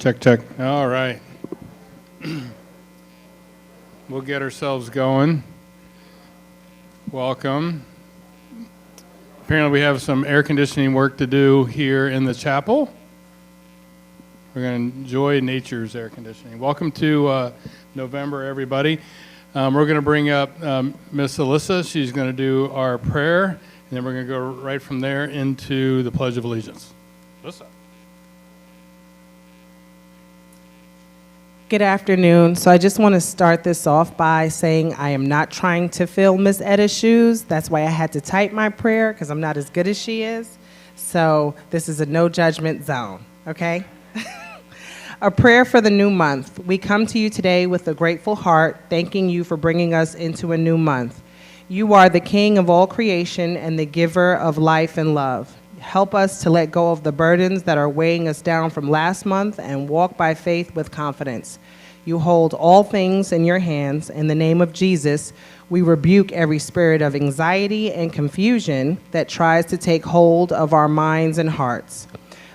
Check, check. All right. We'll get ourselves going. Welcome. Apparently we have some air conditioning work to do here in the chapel. We're going to enjoy nature's air conditioning. Welcome to November, everybody. We're going to bring up Miss Alyssa. She's going to do our prayer, and then we're going to go right from there into the Pledge of Allegiance. Alyssa. Good afternoon. So I just want to start this off by saying I am not trying to fill Miss Etta's shoes. That's why I had to type my prayer, because I'm not as good as she is. So this is a no judgment zone, okay? A prayer for the new month. We come to you today with a grateful heart, thanking you for bringing us into a new month. You are the King of all creation and the giver of life and love. Help us to let go of the burdens that are weighing us down from last month and walk by faith with confidence. You hold all things in your hands. In the name of Jesus, we rebuke every spirit of anxiety and confusion that tries to take hold of our minds and hearts.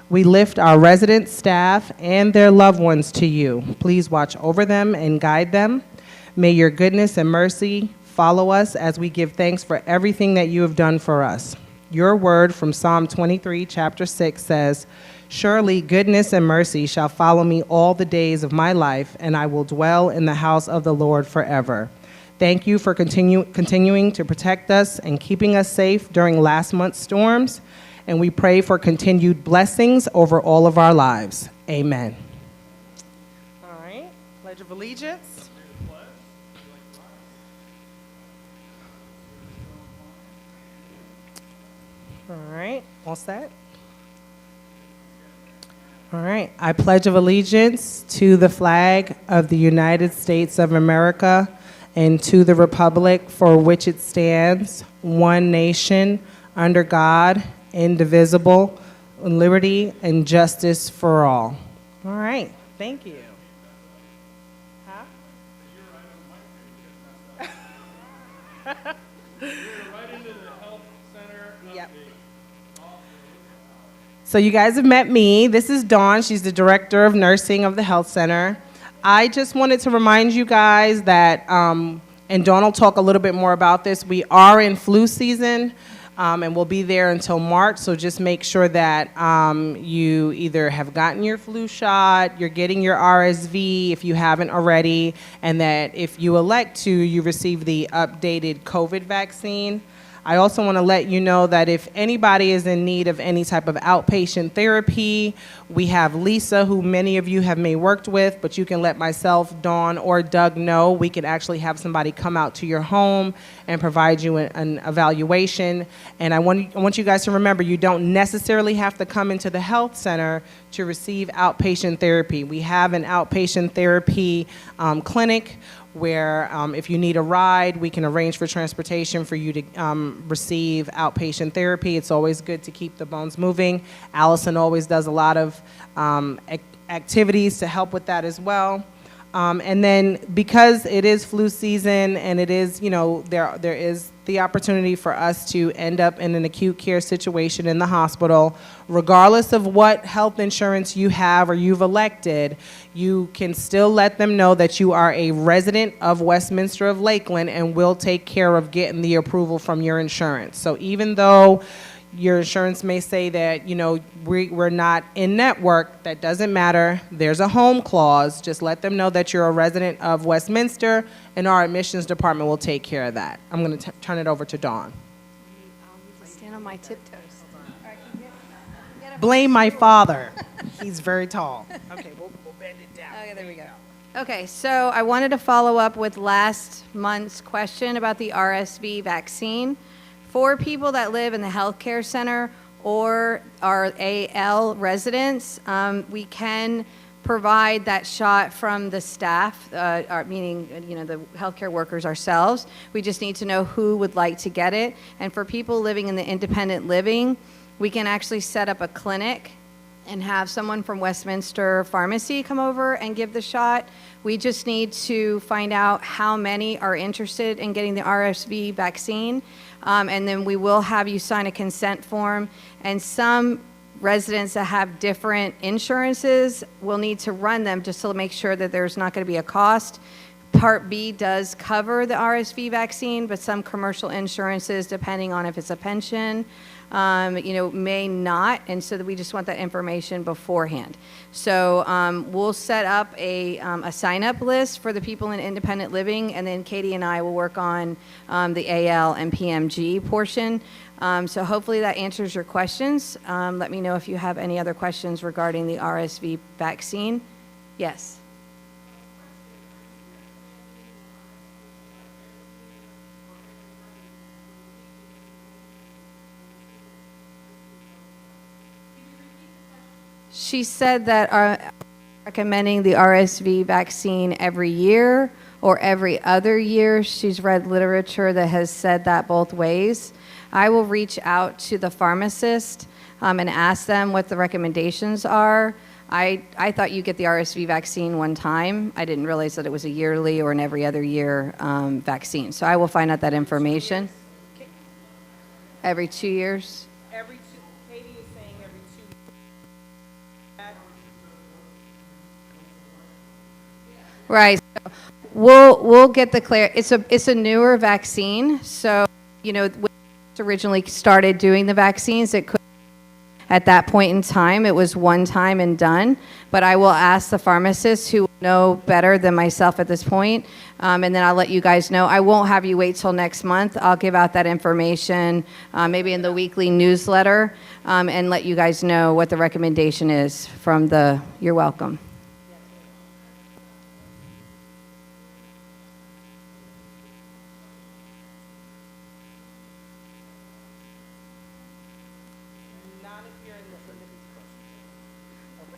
We lift our resident staff and their loved ones to you. Please watch over them and guide them. May your goodness and mercy follow us as we give thanks for everything that you have done for us. Your word from Psalm 23, chapter 6 says, "Surely goodness and mercy shall follow me all the days of my life, and I will dwell in the house of the Lord forever." Thank you for continuing to protect us and keeping us safe during last month's storms, and we pray for continued blessings over all of our lives. Amen. All right, Pledge of Allegiance. All right, all set? All right, I pledge of allegiance to the flag of the United States of America and to the republic for which it stands, one nation, under God, indivisible, with liberty and justice for all. All right, thank you. Huh? Yep. So you guys have met me. This is Dawn. She's the director of nursing of the health center. I just wanted to remind you guys that, and Dawn will talk a little bit more about this, we are in flu season, and we'll be there until March. So just make sure that you either have gotten your flu shot, you're getting your RSV if you haven't already, and that if you elect to, you receive the updated COVID vaccine. I also want to let you know that if anybody is in need of any type of outpatient therapy, we have Lisa, who many of you have may worked with, but you can let myself, Dawn, or Doug know. We can actually have somebody come out to your home and provide you an evaluation. And I want you guys to remember, you don't necessarily have to come into the health center to receive outpatient therapy. We have an outpatient therapy clinic where if you need a ride, we can arrange for transportation for you to receive outpatient therapy. It's always good to keep the bones moving. Allison always does a lot of activities to help with that as well. And then because it is flu season and it is, there is the opportunity for us to end up in an acute care situation in the hospital. Regardless of what health insurance you have or you've elected, you can still let them know that you are a resident of Westminster of Lakeland and we'll take care of getting the approval from your insurance. So even though your insurance may say that, we're not in network, that doesn't matter. There's a home clause. Just let them know that you're a resident of Westminster, and our admissions department will take care of that. I'm going to turn it over to Dawn. I'll stand on my tiptoes. Blame my father. He's very tall. Okay, we'll bend it down. Okay, there we go. Okay, so I wanted to follow up with last month's question about the RSV vaccine. For people that live in the healthcare center or are AL residents, we can provide that shot from the staff, meaning the healthcare workers ourselves. We just need to know who would like to get it. And for people living in the independent living, we can actually set up a clinic and have someone from Westminster Pharmacy come over and give the shot. We just need to find out how many are interested in getting the RSV vaccine, and then we will have you sign a consent form. And some residents that have different insurances, we'll need to run them just to make sure that there's not going to be a cost. Part B does cover the RSV vaccine, but some commercial insurances, depending on if it's a pension, may not, and so that we just want that information beforehand. So we'll set up a sign-up list for the people in independent living, and then Katie and I will work on the AL and PMG portion. So hopefully that answers your questions. Let me know if you have any other questions regarding the RSV vaccine. Yes. She said that recommending the RSV vaccine every year or every other year. She's read literature that has said that both ways. I will reach out to the pharmacist and ask them what the recommendations are. I thought you get the RSV vaccine one time. I didn't realize that it was a yearly or an every other year vaccine. So I will find out that information. Every 2 years? Every two, Katie is saying every 2 years. Right. So we'll get the clear. It's a newer vaccine, so when we originally started doing the vaccines, it could. At that point in time, it was one time and done, but I will ask the pharmacists who know better than myself at this point, and then I'll let you guys know. I won't have you wait till next month. I'll give out that information maybe in the weekly newsletter and let you guys know what the recommendation is from the, you're welcome.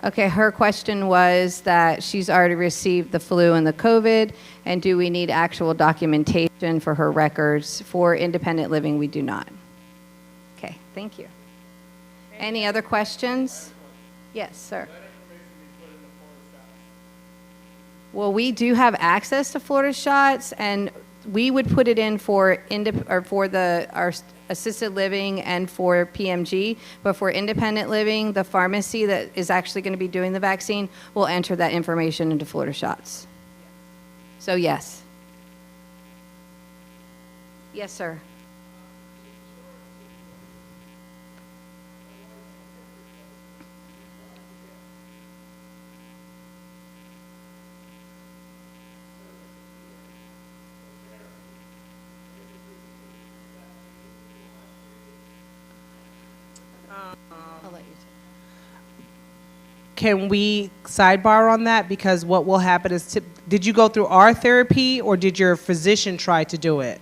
Okay, her question was that she's already received the flu and the COVID, and do we need actual documentation for her records? For independent living, we do not. Okay, thank you. Any other questions? Yes, sir. Well, we do have access to Florida shots, and we would put it in for our assisted living and for PMG, but for independent living, the pharmacy that is actually going to be doing the vaccine will enter that information into Florida shots. So yes. Yes, sir. I'll let you take. Can we sidebar on that? Because what will happen is, did you go through our therapy or did your physician try to do it?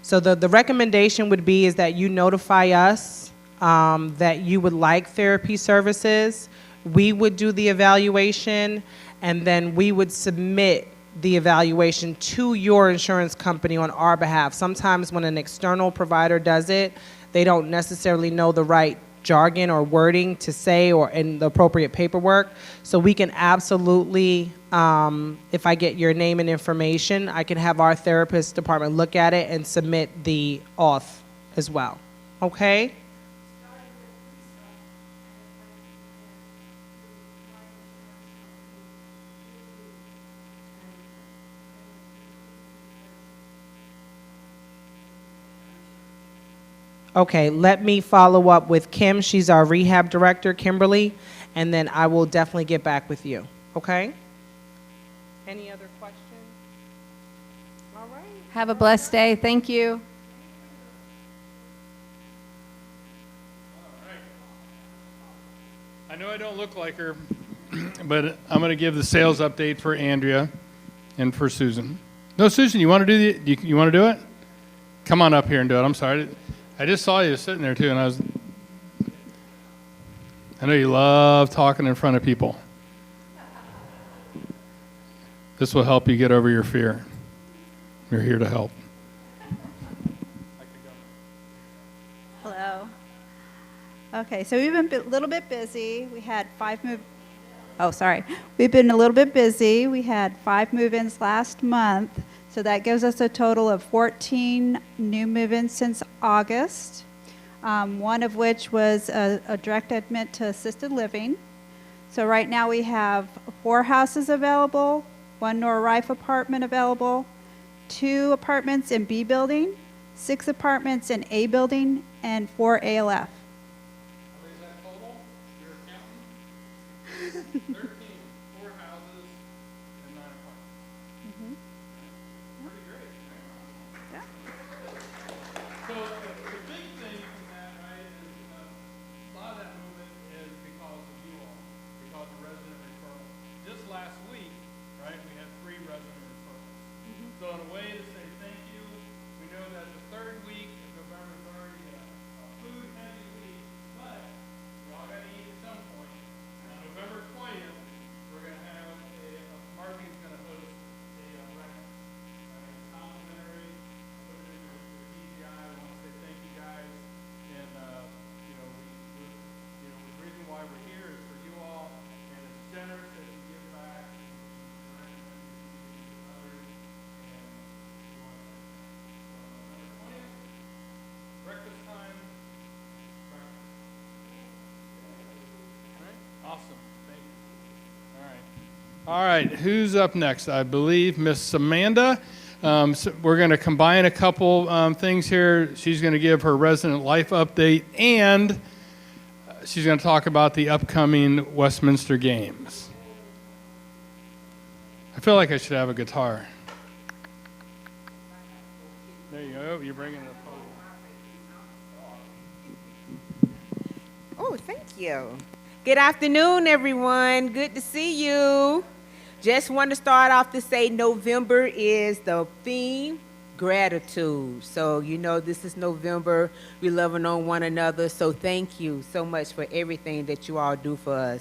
So the recommendation would be is that you notify us that you would like therapy services. We would do the evaluation, and then we would submit the evaluation to your insurance company on our behalf. Sometimes when an external provider does it, they don't necessarily know the right jargon or wording to say or in the appropriate paperwork. So we can absolutely, if I get your name and information, I can have our therapist department look at it and submit the auth as well. Okay? Okay, let me follow up with Kim. She's our rehab director, Kimberly, and then I will definitely get back with you. Okay? Any other questions? All right. Have a blessed day. Thank you. I know I don't look like her, but I'm going to give the sales update for Andrea and for Susan. No, Susan, you want to do you want to do it? Come on up here and do it. I'm sorry. I just saw you sitting there too, and I know you love talking in front of people. This will help you get over your fear. We're here to help. Hello. Okay, so we've been a little bit busy. We had 5 move. Oh, sorry. We've been a little bit busy. We had 5 move-ins last month, so that gives us a total of 14 new move-ins since August. one of which was a direct admit to assisted living. So right now we have 4 houses available, 1 Nora Rife apartment available, 2 apartments in B building, 6 apartments in A building, and 4 ALF. What is that total? Your accountant? 13, 4 houses, and 9 apartments. Pretty great. Yeah. So the big thing from that, right, is a lot of that movement is because of you all, because of resident referrals. Just last week, right, we had 3 resident referrals. So in a way to say thank you, we know that the 3rd week of November is already a food-heavy week, but we all got to eat at some point. On November 20th, we're going to have Marvin's going to host a breakfast. Complimentary. Put it in your PGI. I want to say thank you guys. And, the reason why we're here is for you all, and it's generous that you give back, and you recommend you others, and we want to thank you. So, November 20th, breakfast time, breakfast. All right? Awesome. Thank you. All right. All right, who's up next? I believe Miss Amanda. So we're going to combine a couple things here. She's going to give her resident life update, and she's going to talk about the upcoming Westminster Games. I feel like I should have a guitar. There you go. You're bringing it up. Oh, thank you. Good afternoon, everyone. Good to see you. Just want to start off to say November is the theme, gratitude. So, this is November. We're loving on one another. So thank you so much for everything that you all do for us.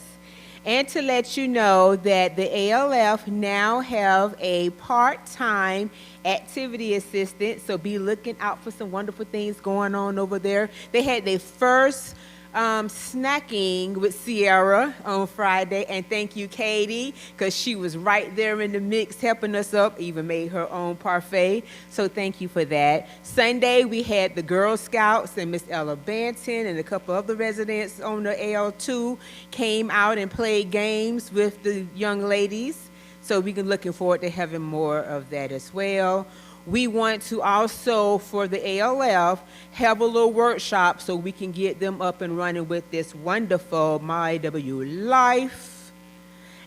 And to let you know that the ALF now have a part-time activity assistant. So be looking out for some wonderful things going on over there. They had their first snacking with Sierra on Friday, and thank you, Katie, because she was right there in the mix helping us up, even made her own parfait, so thank you for that. Sunday, we had the Girl Scouts and Miss Ella Banton and a couple other residents on the AL2 came out and played games with the young ladies, so we're looking forward to having more of that as well. We want to also, for the ALF, have a little workshop so we can get them up and running with this wonderful MyW Life.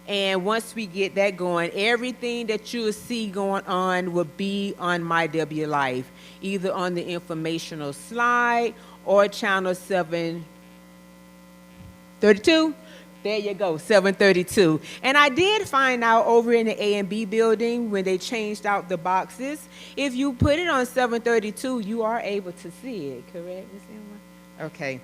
And once we get that going, everything that you will see going on will be on MyW Life, either on the informational slide or channel 732. There you go, 732. And I did find out over in the A and B building when they changed out the boxes, if you put it on 732, you are able to see it, correct, Ms. Emma? Okay.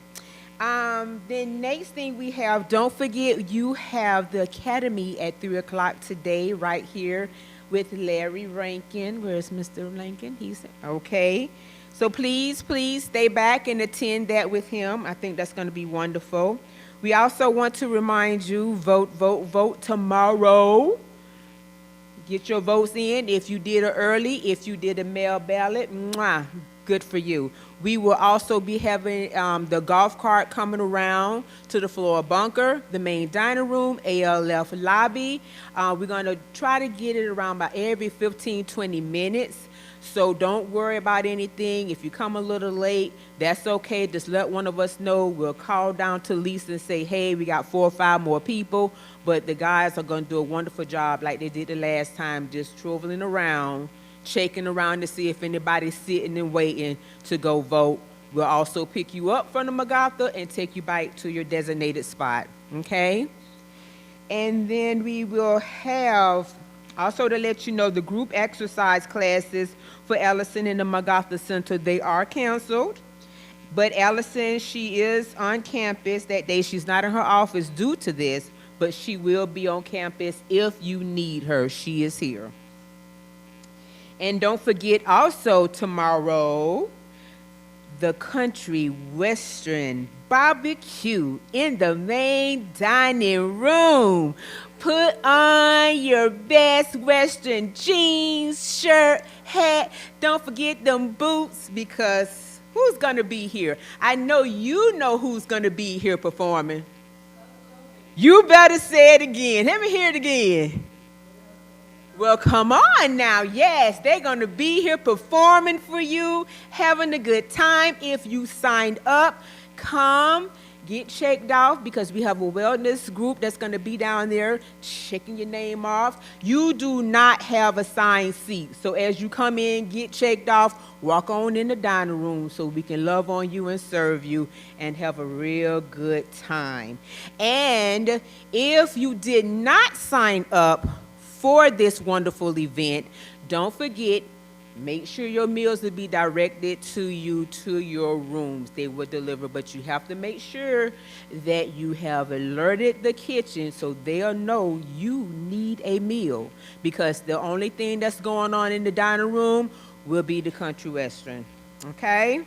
Then next thing we have, don't forget you have the Academy at 3 o'clock today right here with Larry Rankin. Where's Mr. Rankin? He's okay. So please stay back and attend that with him. I think that's going to be wonderful. We also want to remind you, vote tomorrow. Get your votes in. If you did it early, if you did a mail ballot, good for you. We will also be having the golf cart coming around to the floor bunker, the main dining room, ALF lobby. We're going to try to get it around by every 15, 20 minutes. So don't worry about anything. If you come a little late, that's okay. Just let one of us know. We'll call down to Lisa and say, hey, we got 4 or 5 more people. But the guys are going to do a wonderful job like they did the last time, just traveling around, checking around to see if anybody's sitting and waiting to go vote. We'll also pick you up from the MacArthur and take you back to your designated spot, okay? And then we will have, also to let you know, the group exercise classes for Ellison in the MacArthur Center, they are canceled. But Ellison, she is on campus that day. She's not in her office due to this, but she will be on campus if you need her. She is here. And don't forget also tomorrow, the country western barbecue in the main dining room. Put on your best western jeans, shirt, hat. Don't forget them boots because Who's going to be here? I know you know who's going to be here performing. You better say it again. Let me hear it again. Well, come on now. Yes, they're going to be here performing for you, having a good time. If you signed up, come get checked off because we have a wellness group that's going to be down there checking your name off. You do not have assigned seats. So as you come in, get checked off, walk on in the dining room so we can love on you and serve you and have a real good time. And if you did not sign up for this wonderful event, don't forget, make sure your meals will be directed to you to your rooms. They will deliver, but you have to make sure that you have alerted the kitchen so they'll know you need a meal, because the only thing that's going on in the dining room will be the country western. Okay?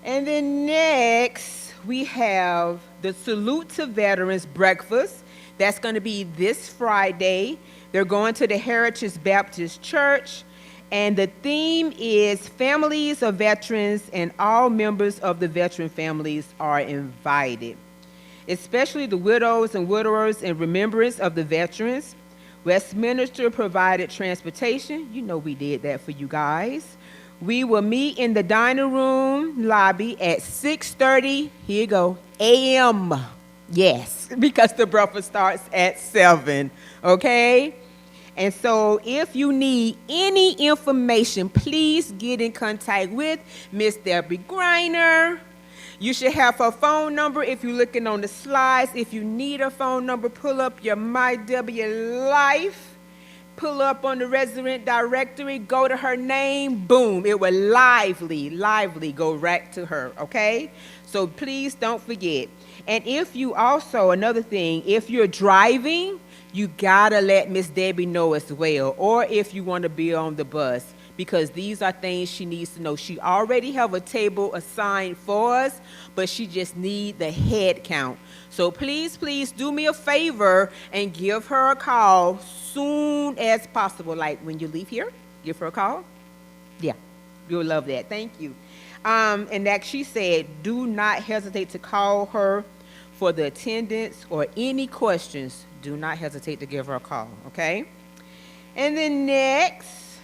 And then next, we have the Salute to Veterans breakfast. That's going to be this Friday. They're going to the Heritage Baptist Church, and the theme is families of veterans, and all members of the veteran families are invited, especially the widows and widowers in remembrance of the veterans. Westminster provided transportation. You know we did that for you guys. We will meet in the dining room lobby at 6:30, here you go, a.m. Yes, because the breakfast starts at 7, okay? And so if you need any information, please get in contact with Miss Debbie Griner. You should have her phone number if you're looking on the slides. If you need her phone number, pull up your My W Life, pull up on the resident directory, go to her name, boom, it will lively go right to her, okay? So please don't forget. And if you also, another thing, if you're driving, you gotta let Miss Debbie know as well, or if you want to be on the bus, because these are things she needs to know. She already have a table assigned for us, but she just need the head count. So please do me a favor and give her a call soon as possible. Like when you leave here, give her a call. Yeah, you'll love that. Thank you. And that she said, do not hesitate to call her for the attendance or any questions. Do not hesitate to give her a call, okay? And then next,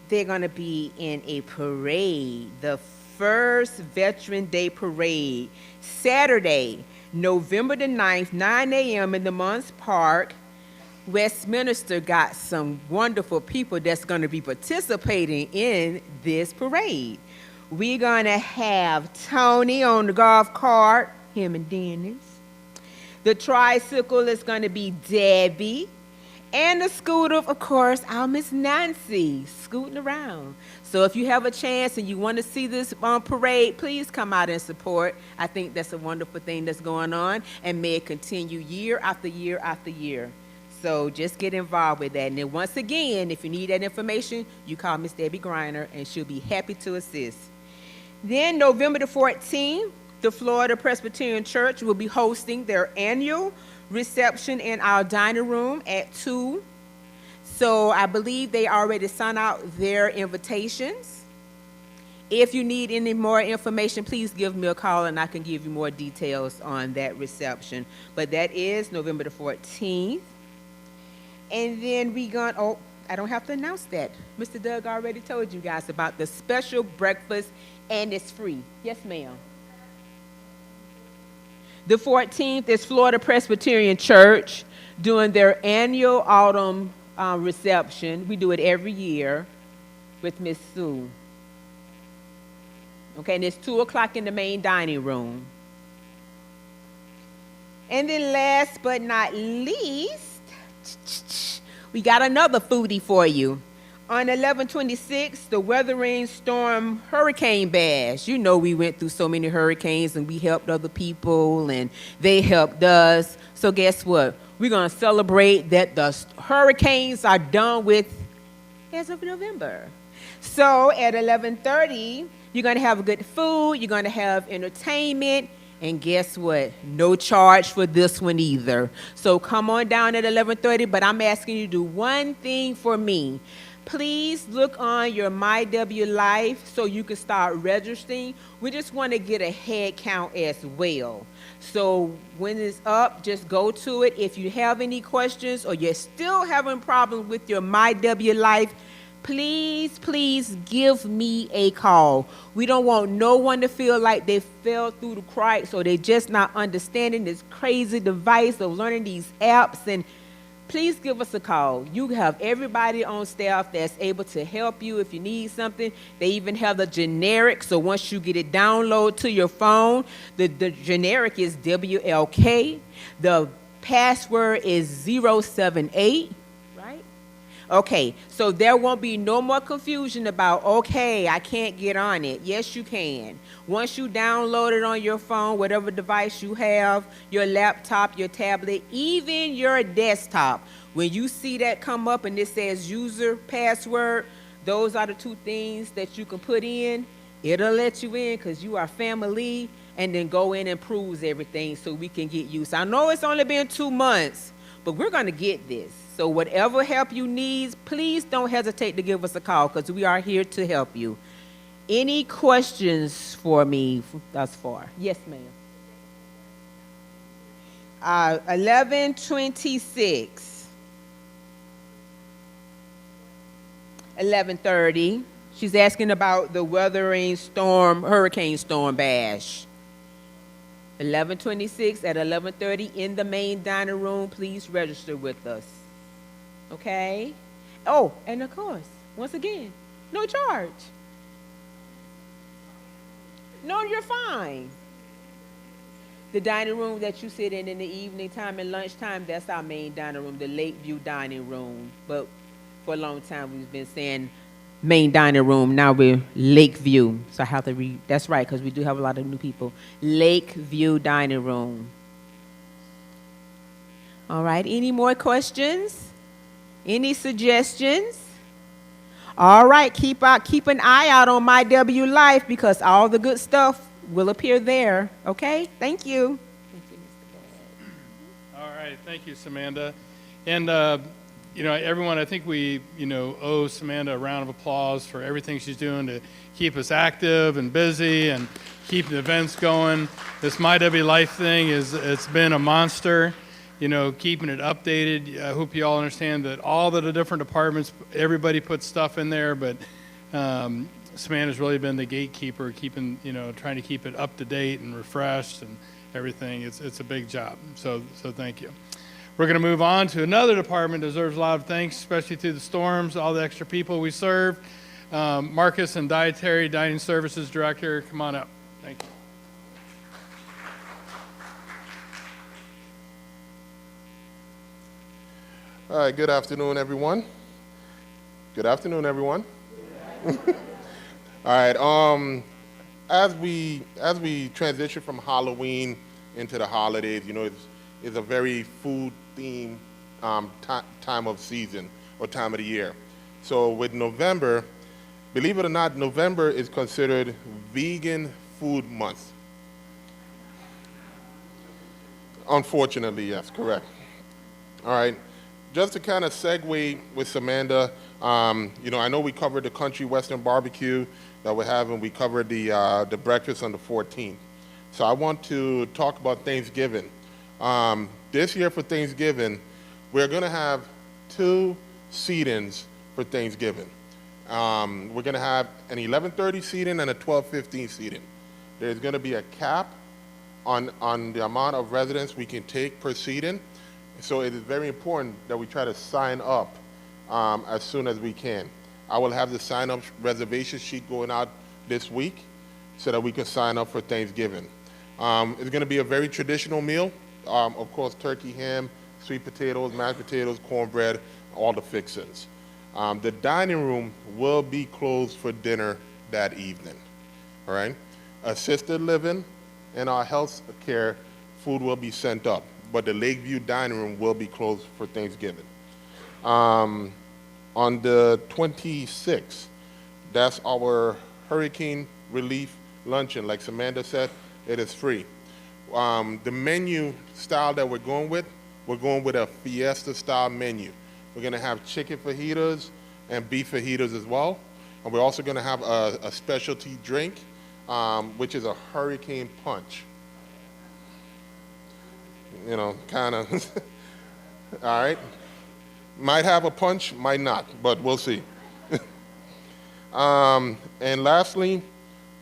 they're going to be in a parade, the first Veteran Day Parade, Saturday, November the 9th, 9 a.m. in the Mons Park. Westminster got some wonderful people that's going to be participating in this parade. We're going to have Tony on the golf cart, him and Dennis. The tricycle is going to be Debbie. And the scooter, of course, our Miss Nancy, scooting around. So if you have a chance and you want to see this parade, please come out and support. I think that's a wonderful thing that's going on, and may it continue year after year after year. So just get involved with that. And then once again, if you need that information, you call Miss Debbie Griner, and she'll be happy to assist. Then November the 14th, the Florida Presbyterian Church will be hosting their annual reception in our dining room at 2. So I believe they already sent out their invitations. If you need any more information, please give me a call and I can give you more details on that reception. But that is November the 14th. And then I don't have to announce that. Mr. Doug already told you guys about the special breakfast, and it's free. Yes, ma'am. The 14th is Florida Presbyterian Church doing their annual autumn reception. We do it every year with Miss Sue. Okay, and it's 2 o'clock in the main dining room. And then last but not least, we got another foodie for you. On 11/26, the Weathering Storm Hurricane Bash. You know we went through so many hurricanes and we helped other people and they helped us. So guess what? We're going to celebrate that the hurricanes are done with as of November. So at 11:30, you're going to have good food, you're going to have entertainment, and guess what? No charge for this one either. So come on down at 11:30, but I'm asking you to do one thing for me. please look on your MyW Life so you can start registering. We just want to get a head count as well. So when it's up, just go to it. If you have any questions or you're still having problems with your MyW Life, please give me a call. We don't want no one to feel like they fell through the cracks or they just not understanding this crazy device of learning these apps. And please give us a call. You have everybody on staff that's able to help you if you need something. They even have the generic, so once you get it downloaded to your phone, the generic is WLK. The password is 078. Okay, so there won't be no more confusion about, okay, I can't get on it. Yes, you can. Once you download it on your phone, whatever device you have, your laptop, your tablet, even your desktop, when you see that come up and it says user password, those are the two things that you can put in. It'll let you in because you are family, and then go in and proves everything so we can get used. I know it's only been 2 months, but we're going to get this. So whatever help you need, please don't hesitate to give us a call because we are here to help you. Any questions for me thus far? Yes, ma'am. 11:26. 11:30. She's asking about the hurricane storm bash. 11:26 at 11:30 in the main dining room. Please register with us. Okay? Oh, and of course, once again, no charge. No, you're fine. The dining room that you sit in the evening time and lunchtime, that's our main dining room, the Lakeview dining room. But for a long time, we've been saying main dining room. Now we're Lakeview. So I have to read. That's right, because we do have a lot of new people. Lakeview dining room. All right, any more questions? Any suggestions? All right, keep an eye out on MyW Life because all the good stuff will appear there. Okay, thank you. All right, thank you, Samantha. And, everyone, I think we, owe Samantha a round of applause for everything she's doing to keep us active and busy and keep the events going. This MyW Life thing it's been a monster. Keeping it updated. I hope you all understand that all the different departments, everybody puts stuff in there, but Samantha's really been the gatekeeper, trying to keep it up to date and refreshed and everything. It's a big job. So thank you. We're going to move on to another department that deserves a lot of thanks, especially through the storms, all the extra people we serve. Marcus and Dining Services Director, come on up. Thank you. All right, good afternoon, everyone. Good afternoon, everyone. All right, as we transition from Halloween into the holidays, it's a very food-themed time of season or time of the year. So with November, believe it or not, November is considered Vegan Food Month. Unfortunately, yes, correct. All right. Just to kind of segue with Samantha, I know we covered the country western barbecue that we're having. We covered the breakfast on the 14th. So I want to talk about Thanksgiving. This year for Thanksgiving, we're going to have 2 seatings for Thanksgiving. We're going to have an 11:30 seating and a 12:15 seating. There's going to be a cap on the amount of residents we can take per seating. So it is very important that we try to sign up as soon as we can. I will have the sign-up reservation sheet going out this week so that we can sign up for Thanksgiving. It's going to be a very traditional meal. Of course, turkey, ham, sweet potatoes, mashed potatoes, cornbread, all the fixings. The dining room will be closed for dinner that evening. All right? Assisted living and our health care food will be sent up, but the Lakeview dining room will be closed for Thanksgiving. On the 26th, that's our hurricane relief luncheon. Like Samantha said, it is free. The menu style that we're going with a fiesta style menu. We're gonna have chicken fajitas, and beef fajitas as well. And we're also going to have a specialty drink, which is a hurricane punch. You know, kind of. All right. Might have a punch, might not, but we'll see. And lastly,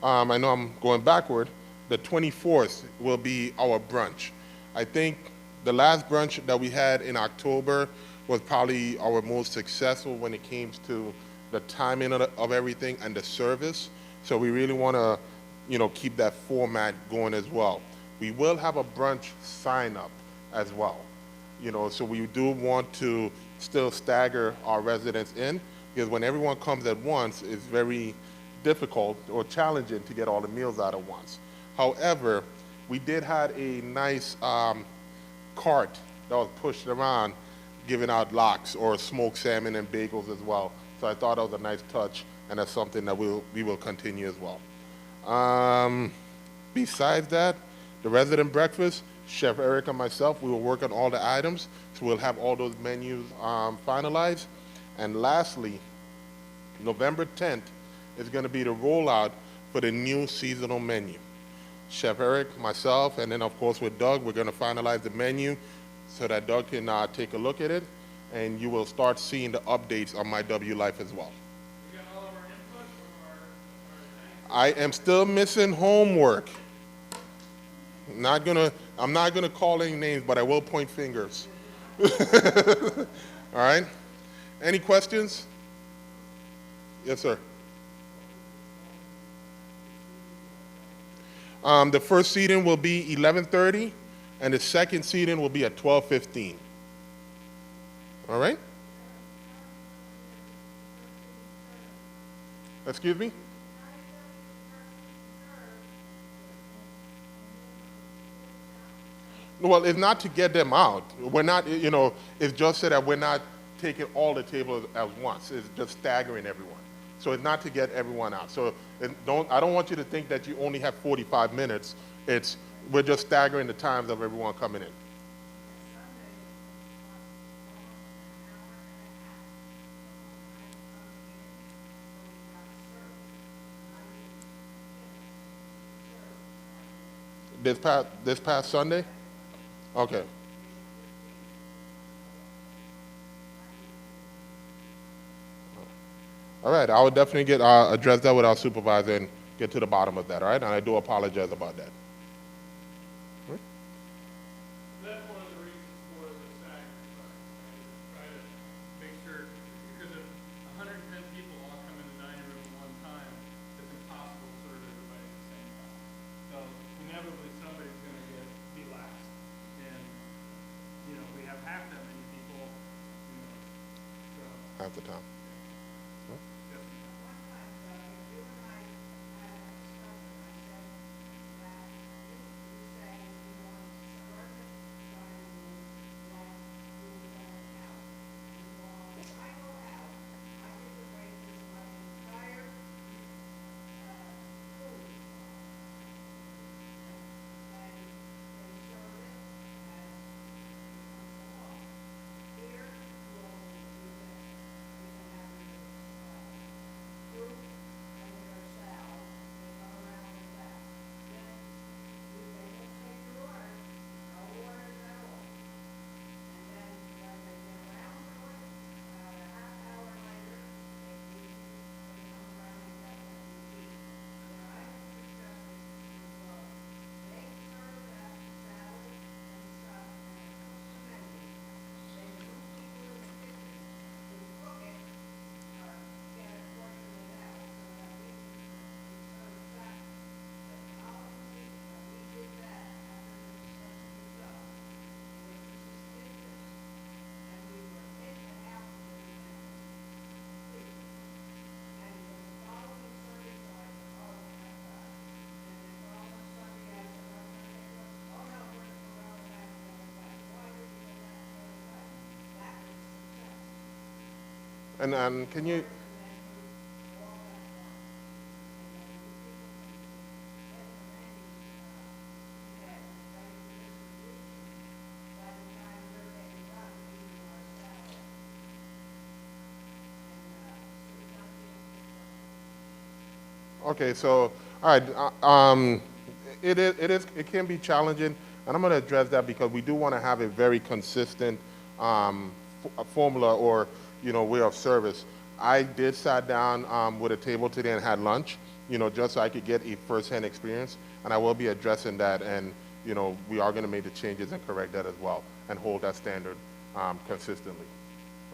I know I'm going backward, the 24th will be our brunch. I think the last brunch that we had in October was probably our most successful when it came to the timing of everything and the service. So we really want to, you know, keep that format going as well. We will have a brunch sign up as well. You know, so we do want to still stagger our residents in, because when everyone comes at once, it's very difficult or challenging to get all the meals out at once. However, we did have a nice cart that was pushed around giving out lox or smoked salmon and bagels as well. So I thought that was a nice touch, and that's something that we will continue as well. Besides that, the resident breakfast, Chef Eric and myself, we will work on all the items, so we'll have all those menus finalized. And lastly, November 10th is going to be the rollout for the new seasonal menu. Chef Eric, myself, and then of course with Doug, we're going to finalize the menu so that Doug can take a look at it, and you will start seeing the updates on My W Life as well. We got all of our input from I am still missing homework. I'm not gonna call any names, but I will point fingers. All right. Any questions? Yes, sir. The first seating will be 11:30, and the second seating will be at 12:15. All right. Excuse me? Well, it's not to get them out. We're not, you know, it's just so that we're not taking all the tables at once. It's just staggering everyone. So it's not to get everyone out. So I don't want you to think that you only have 45 minutes. We're just staggering the times of everyone coming in. This past Sunday? Okay. All right, I will definitely address that with our supervisor and get to the bottom of that, all right? And I do apologize about that. That's one of the reasons for the staggered time, right? Try to make sure, because if 110 people all come in the dining room at one time, it's impossible to serve everybody at the same time. So inevitably, somebody's going to be last. And, you know, we have half that many people, you know, so. Half the time. And can you? Okay, so, all right, it can be challenging, and I'm going to address that because we do want to have a very consistent formula or, way of service. I did sat down with a table today and had lunch, just so I could get a first-hand experience, and I will be addressing that, and, we are going to make the changes and correct that as well, and hold that standard consistently,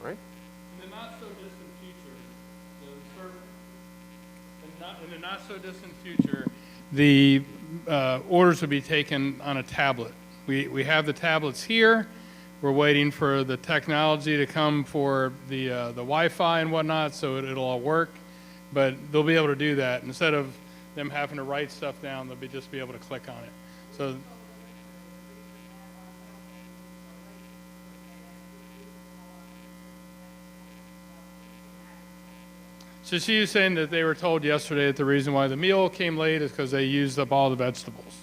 all right? In the not-so-distant future, in the not-so-distant future, the orders will be taken on a tablet. We have the tablets here. We're waiting for the technology to come for the Wi-Fi and whatnot, so it'll all work. But they'll be able to do that. Instead of them having to write stuff down, they'll just be able to click on it. So she was saying that they were told yesterday that the reason why the meal came late is because they used up all the vegetables.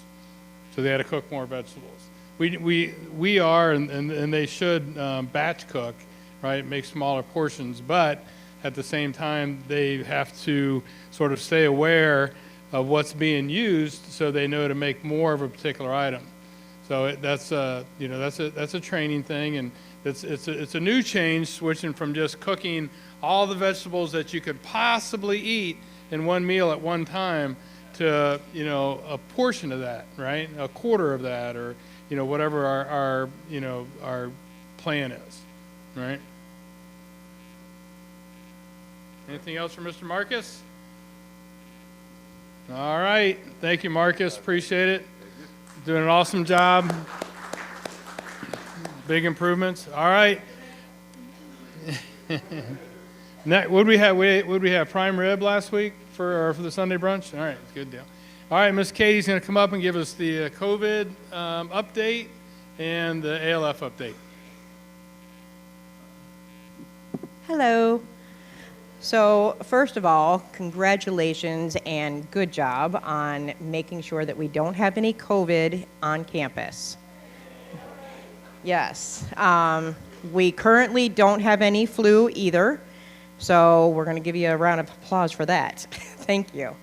So they had to cook more vegetables. We are, and they should batch cook, right, make smaller portions, but at the same time, they have to sort of stay aware of what's being used so they know to make more of a particular item. So that's a training thing, and it's a new change, switching from just cooking all the vegetables that you could possibly eat in one meal at one time to, a portion of that, right? A quarter of that, or, whatever our plan is, right? Anything else for Mr. Marcus? All right. Thank you, Marcus. Appreciate it. Doing an awesome job. Big improvements. All right. Would we have prime rib last week for the Sunday brunch? All right, good deal. All right, Miss Katie's going to come up and give us the COVID update and the ALF update. Hello. So first of all, congratulations and good job on making sure that we don't have any COVID on campus. Yes. We currently don't have any flu either. So we're going to give you a round of applause for that. Thank you.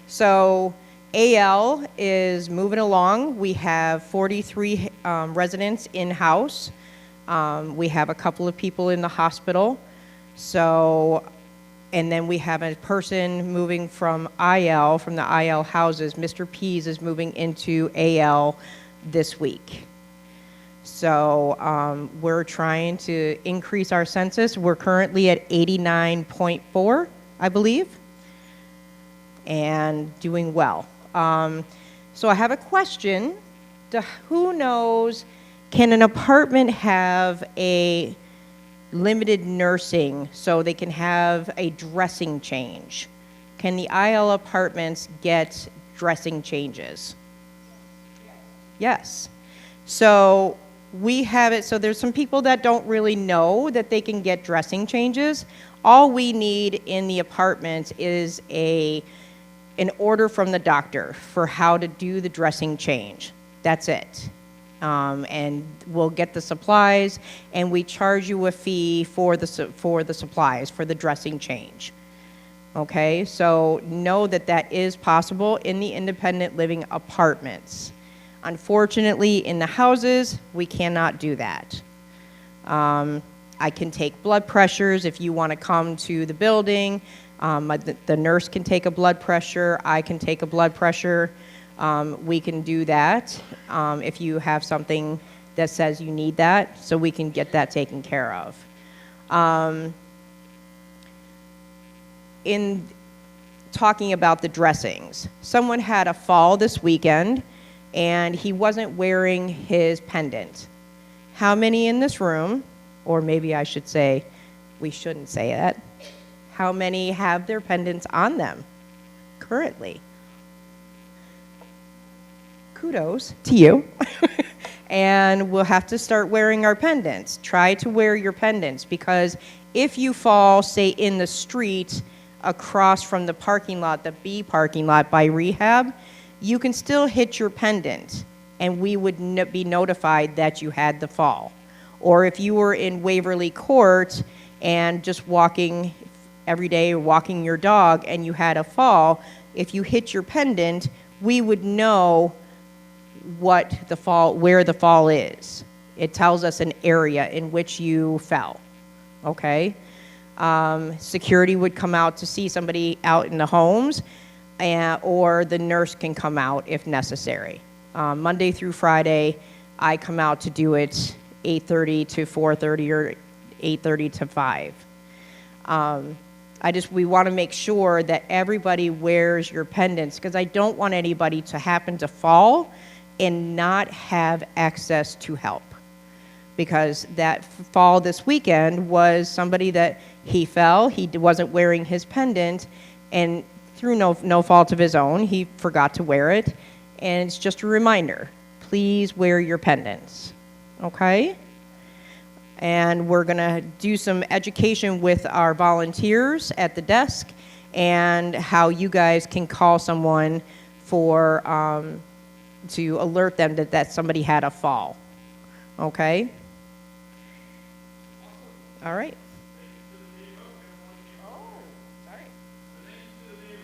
So AL is moving along. We have 43 residents in-house. We have a couple of people in the hospital. So, and then we have a person moving from IL, from the IL houses. Mr. Pease is moving into AL this week. So we're trying to increase our census. We're currently at 89.4, I believe, and doing well. So I have a question. Who knows, can an apartment have a limited nursing so they can have a dressing change? Can the IL apartments get dressing changes? Yes. So we have it, so there's some people that don't really know that they can get dressing changes. All we need in the apartments is an order from the doctor for how to do the dressing change. That's it. And we'll get the supplies, and we charge you a fee for the supplies, for the dressing change. Okay, so know that that is possible in the independent living apartments. Unfortunately, in the houses, we cannot do that. I can take blood pressures if you want to come to the building. The nurse can take a blood pressure. I can take a blood pressure. We can do that if you have something that says you need that, so we can get that taken care of. In talking about the dressings, someone had a fall this weekend, and he wasn't wearing his pendant. How many in this room, or maybe I should say, we shouldn't say that, how many have their pendants on them currently? Kudos to you. And we'll have to start wearing our pendants. Try to wear your pendants, because if you fall, say, in the street across from the parking lot, the B parking lot by rehab, you can still hit your pendant, and we would be notified that you had the fall. Or if you were in Waverly Court and just walking every day walking your dog and you had a fall, if you hit your pendant, we would know where the fall is. It tells us an area in which you fell, okay? Security would come out to see somebody out in the homes, or the nurse can come out if necessary. Monday through Friday, I come out to do it 8:30 to 4:30 or 8:30 to 5. We want to make sure that everybody wears your pendants, because I don't want anybody to happen to fall and not have access to help. Because that fall this weekend was somebody that he fell, he wasn't wearing his pendant, and through no fault of his own, he forgot to wear it. And it's just a reminder, please wear your pendants, okay? And we're gonna do some education with our volunteers at the desk and how you guys can call someone for, to alert them that somebody had a fall, okay? All right. Oh, sorry.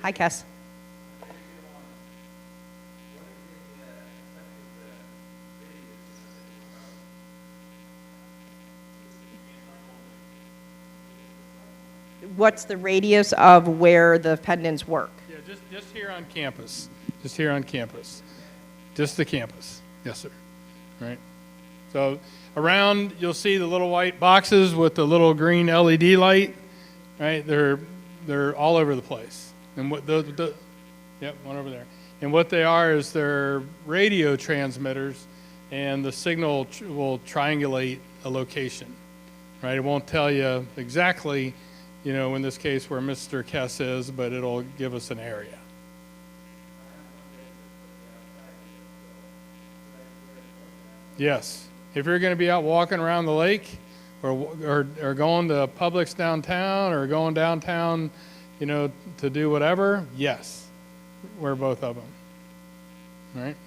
Hi, Cass. What's the radius of where the pendants work? Yeah, just here on campus. Just here on campus. Just the campus. Yes, sir. Right. So around, you'll see the little white boxes with the little green LED light. Right. They're all over the place. And what yep, one over there. And what they are is they're radio transmitters, and the signal will triangulate a location. Right. It won't tell you exactly, you know, in this case where Mr. Kess is, but it'll give us an area. Yes. If you're going to be out walking around the lake or going to Publix downtown or going downtown, you know, to do whatever, yes, wear both of them. All right?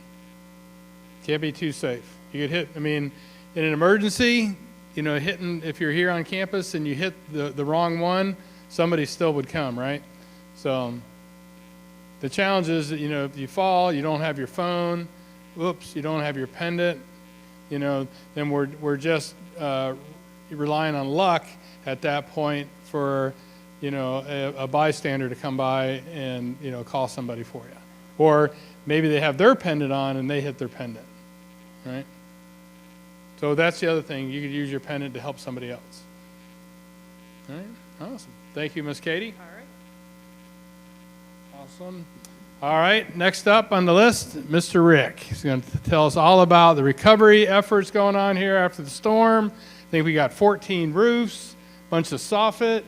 Can't be too safe. You get hit, I mean, in an emergency, you know, if you're here on campus and you hit the wrong one, somebody still would come, right? So the challenge is that, you know, if you fall, you don't have your phone, oops, you don't have your pendant, you know, then we're just relying on luck at that point for, you know, a bystander to come by and, you know, call somebody for you. Or maybe they have their pendant on and they hit their pendant, right? So that's the other thing. You could use your pendant to help somebody else. All right, awesome. Thank you, Miss Katie. All right. Awesome. All right, next up on the list, Mr. Rick. He's going to tell us all about the recovery efforts going on here after the storm. I think we got 14 roofs, bunch of soffit,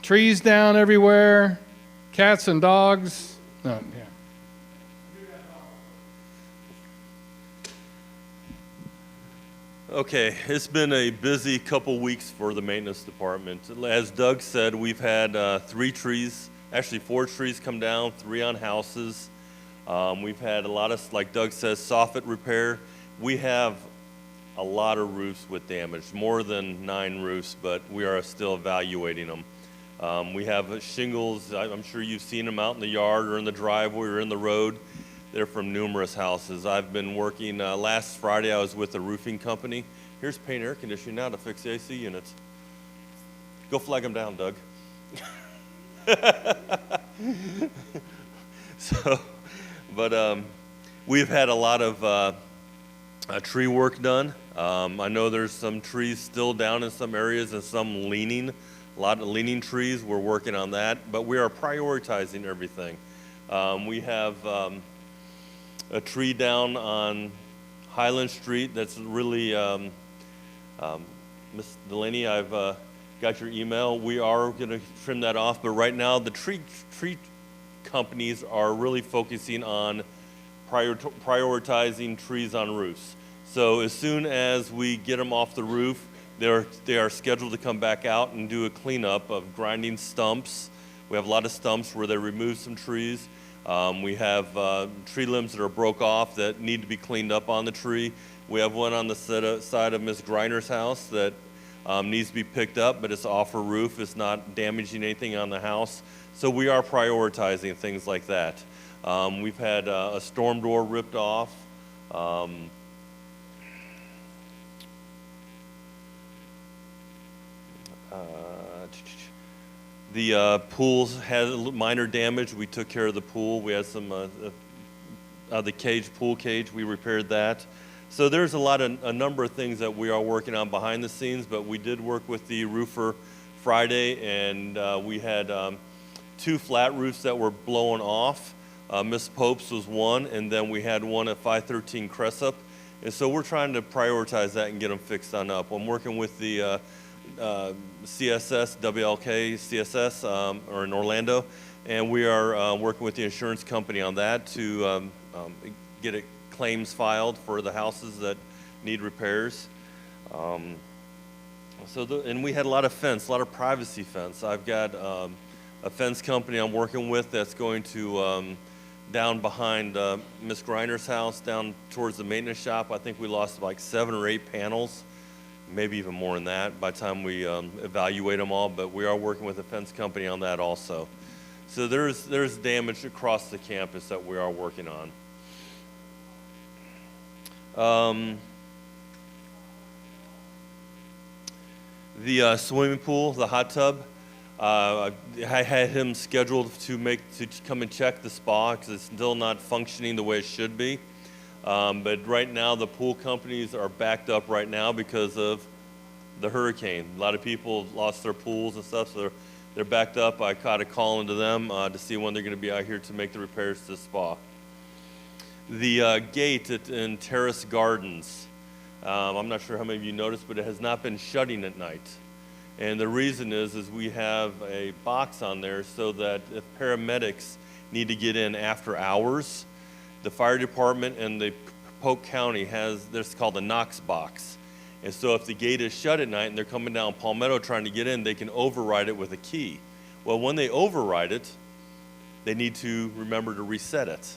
trees down everywhere, cats and dogs. Oh, yeah. Okay, it's been a busy couple weeks for the maintenance department. As Doug said, we've had 4 trees come down, 3 on houses. We've had a lot of, like Doug says, soffit repair. We have a lot of roofs with damage, more than 9 roofs, but we are still evaluating them. We have shingles. I'm sure you've seen them out in the yard or in the driveway or in the road. They're from numerous houses. I've been working, last Friday I was with a roofing company. Here's Paint Air Conditioning now to fix the AC units. Go flag them down, Doug. We've had a lot of tree work done. I know there's some trees still down in some areas and some leaning. A lot of leaning trees, we're working on that, but we are prioritizing everything. We have a tree down on Highland Street that's really, Miss Delaney, I've got your email. We are going to trim that off, but right now the tree companies are really focusing on prioritizing trees on roofs. So as soon as we get them off the roof, they are scheduled to come back out and do a cleanup of grinding stumps. We have a lot of stumps where they remove some trees. We have tree limbs that are broke off that need to be cleaned up on the tree. We have one on the side of Miss Griner's house that needs to be picked up, but it's off a roof. It's not damaging anything on the house. So we are prioritizing things like that. We've had a storm door ripped off. The pools had minor damage. We took care of the pool. We had some the pool cage. We repaired that. So there's a number of things that we are working on behind the scenes. But we did work with the roofer Friday, and we had 2 flat roofs that were blowing off. Miss Pope's was one, and then we had one at 513 Cressup. And so we're trying to prioritize that and get them fixed on up. I'm working with the CSS, WLK, CSS, or in Orlando, and we are working with the insurance company on that to get it claims filed for the houses that need repairs. And we had a lot of fence, a lot of privacy fence. I've got a fence company I'm working with that's going to down behind Miss Griner's house, down towards the maintenance shop. I think we lost like 7 or 8 panels, maybe even more than that by the time we evaluate them all, but we are working with a fence company on that also. So there's damage across the campus that we are working on. The swimming pool, the hot tub, I had him scheduled to come and check the spa because it's still not functioning the way it should be. But right now, the pool companies are backed up right now because of the hurricane. A lot of people lost their pools and stuff, so they're backed up. I caught a call into them to see when they're going to be out here to make the repairs to the spa. The gate in Terrace Gardens, I'm not sure how many of you noticed, but it has not been shutting at night. And the reason is we have a box on there so that if paramedics need to get in after hours, the fire department and the Polk County has this called a Knox box. And so if the gate is shut at night and they're coming down Palmetto trying to get in, they can override it with a key. Well, when they override it, they need to remember to reset it.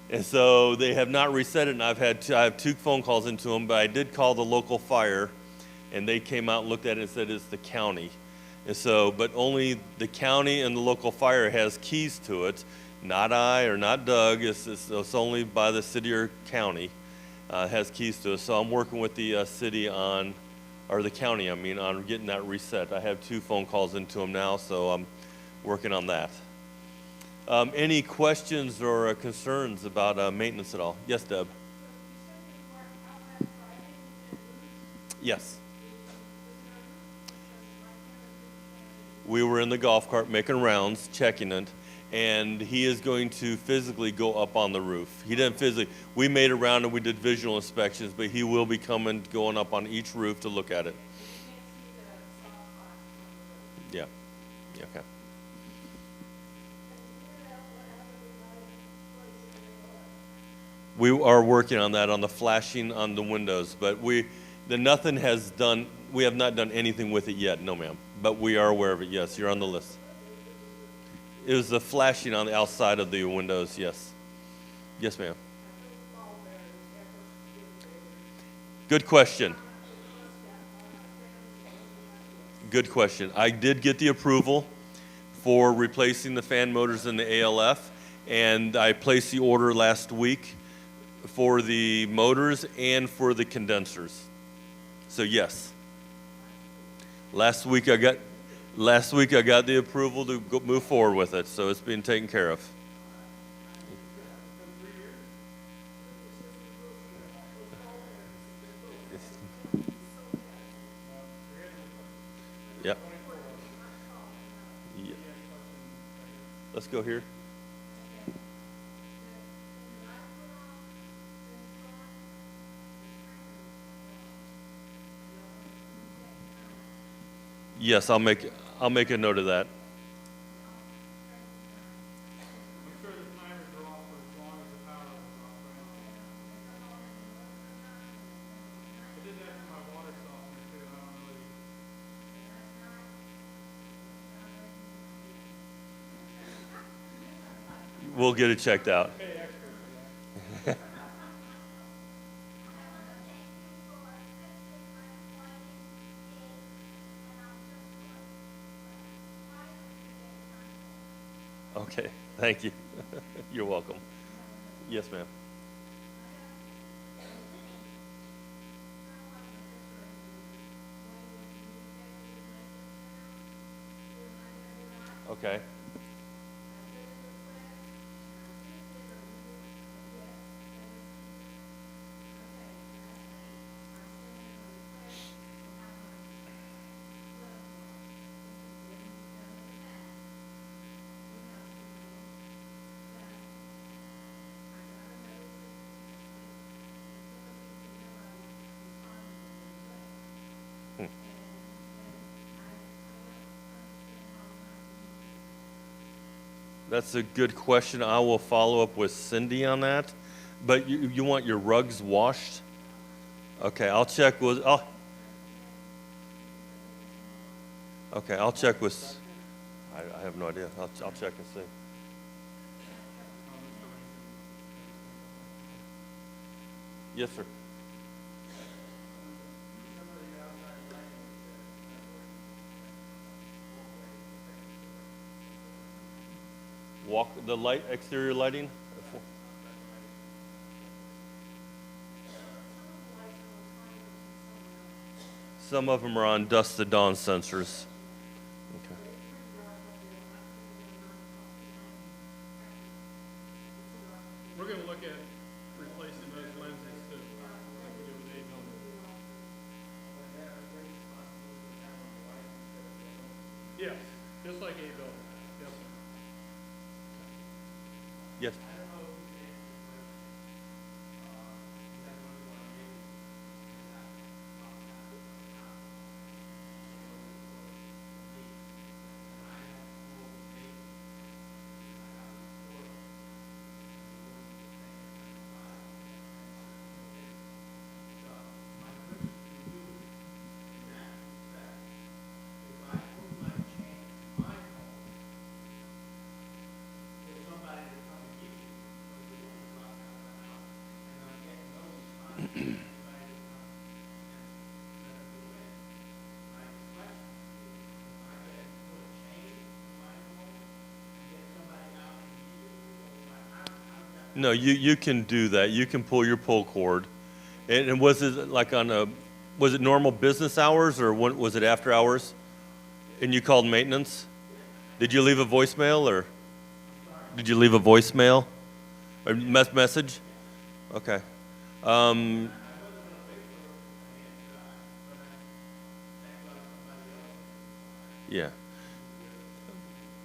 And so they have not reset it, and I have 2 phone calls into them, but I did call the local fire, and they came out and looked at it and said it's the county. And so, but only the county and the local fire has keys to it, not I or not Doug. It's only by the city or county has keys to it. So I'm working with the city on getting that reset. I have 2 phone calls into them now, so I'm working on that. Any questions or concerns about maintenance at all? Yes, Deb? Yes. We were in the golf cart making rounds, checking it, and he is going to physically go up on the roof. He didn't physically. We made a round and we did visual inspections, but he will be going up on each roof to look at it. Yeah. Yeah, okay. We are working on that, on the flashing on the windows, but we have not done anything with it yet, no ma'am, but we are aware of it, yes, you're on the list. It was the flashing on the outside of the windows, yes. Yes, ma'am. Good question. Good question. I did get the approval for replacing the fan motors in the ALF, and I placed the order last week for the motors and for the condensers. So yes. Last week I got the approval to move forward with it, so it's being taken care of. Yep. Yeah. Let's go here. Yes, I'll make a note of that. I'm sure the timers are off for as long as the power is off, right? I did that for my water softener too. I don't really. We'll get it checked out. Okay, thank you. You're welcome. Yes, ma'am. Okay. That's a good question. I will follow up with Cindy on that. But you want your rugs washed? Okay, I'll check with, okay, I'll check with, I have no idea. I'll check and see. Yes, sir. The light, exterior lighting? Some of them are on dusk to dawn sensors. Okay. We're going to look at replacing those lenses too, like we do with A building. Yes, just like A building. Yes, sir. Yes. No, you can do that. You can pull your pull cord. And was it like was it normal business hours or was it after hours? And you called maintenance? Did you leave a voicemail or did you leave a voicemail or message? Okay. Yeah.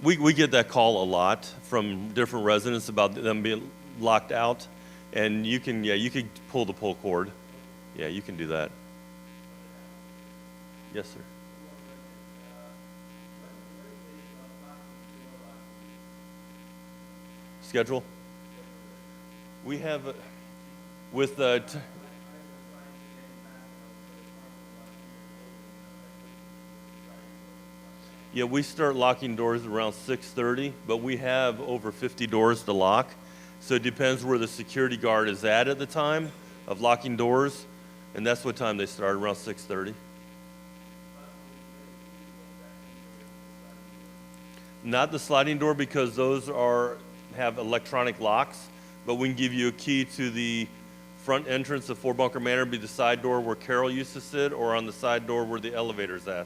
We get that call a lot from different residents about them being locked out, and you can pull the pull cord. Yeah, you can do that. Yes, sir. Schedule? We have with the yeah, we start locking doors around 6:30, but we have over 50 doors to lock. So it depends where the security guard is at the time of locking doors, and that's what time they start, around 6:30. Not the sliding door because those have electronic locks, but we can give you a key to the front entrance of Four Bunker Manor, be the side door where Carol used to sit, or on the side door where the elevator's at.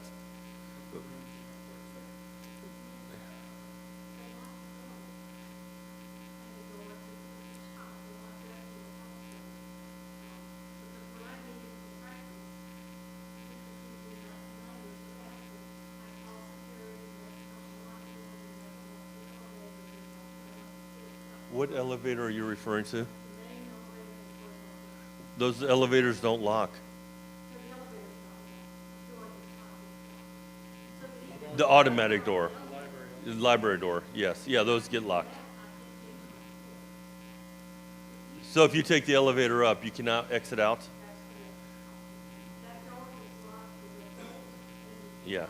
What elevator are you referring to? Those elevators don't lock. The automatic door. The library door, yes. Yeah, those get locked. So if you take the elevator up, you cannot exit out? Yeah.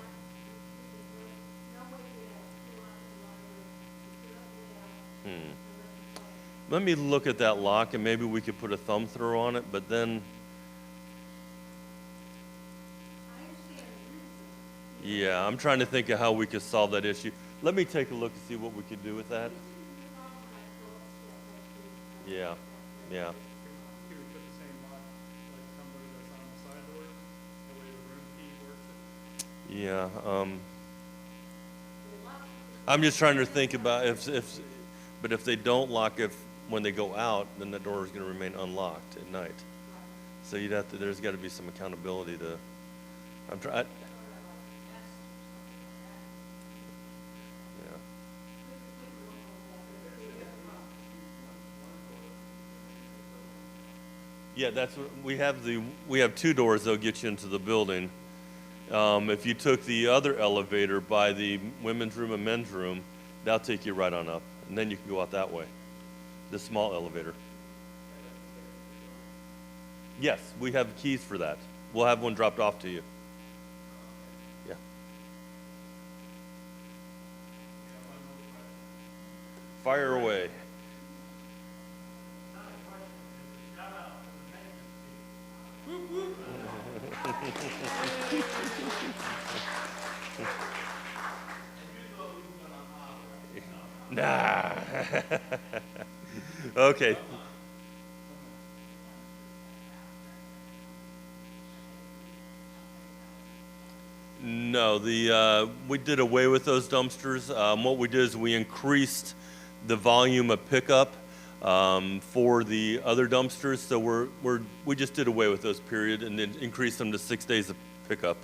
Let me look at that lock, and maybe we could put a thumb through on it, but then... Yeah, I'm trying to think of how we could solve that issue. Let me take a look and see what we could do with that. Yeah, yeah. Yeah, I'm just trying to think about but if they don't lock, when they go out, then the door is going to remain unlocked at night. So there's got to be some accountability to, I'm trying. Yeah, that's what we have. We have 2 doors that'll get you into the building. If you took the other elevator by the women's room and men's room, that'll take you right on up, and then you can go out that way. The small elevator. Yes, we have keys for that. We'll have one dropped off to you. Yeah. Fire away. Nah. Okay. No, we did away with those dumpsters. What we did is we increased the volume of pickup for the other dumpsters. So we just did away with those, period, and then increased them to 6 days of pickup.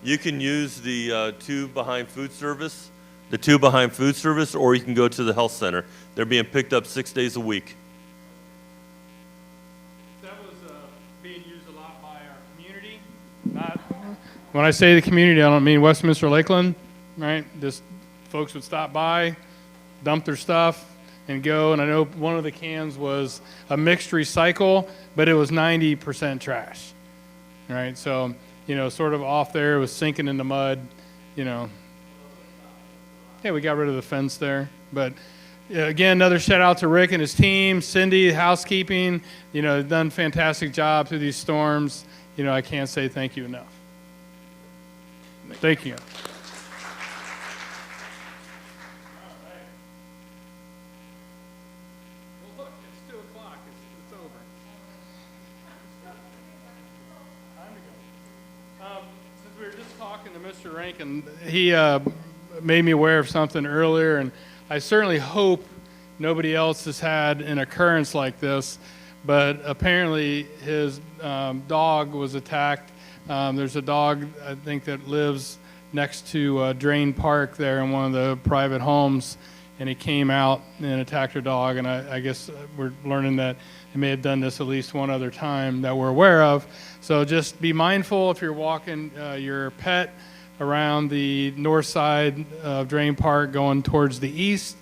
You can use the 2 behind food service, or you can go to the health center. They're being picked up 6 days a week. That was being used a lot by our community. When I say the community, I don't mean Westminster Lakeland, right? Just folks would stop by, dump their stuff, and go. And I know one of the cans was a mixed recycle, but it was 90% trash, right? So, sort of off there, it was sinking in the mud, Yeah, we got rid of the fence there. But again, another shout out to Rick and his team, Cindy, housekeeping, done a fantastic job through these storms. I can't say thank you enough. Thank you. Well, look, it's 2 o'clock. It's over. Time to go. Since we were just talking to Mr. Rankin, he made me aware of something earlier, and I certainly hope nobody else has had an occurrence like this, but apparently his dog was attacked. There's a dog, I think, that lives next to Drain Park there in one of the private homes, and he came out and attacked her dog, and I guess we're learning that he may have done this at least one other time that we're aware of. So just be mindful if you're walking your pet around the north side of Drain Park going towards the east,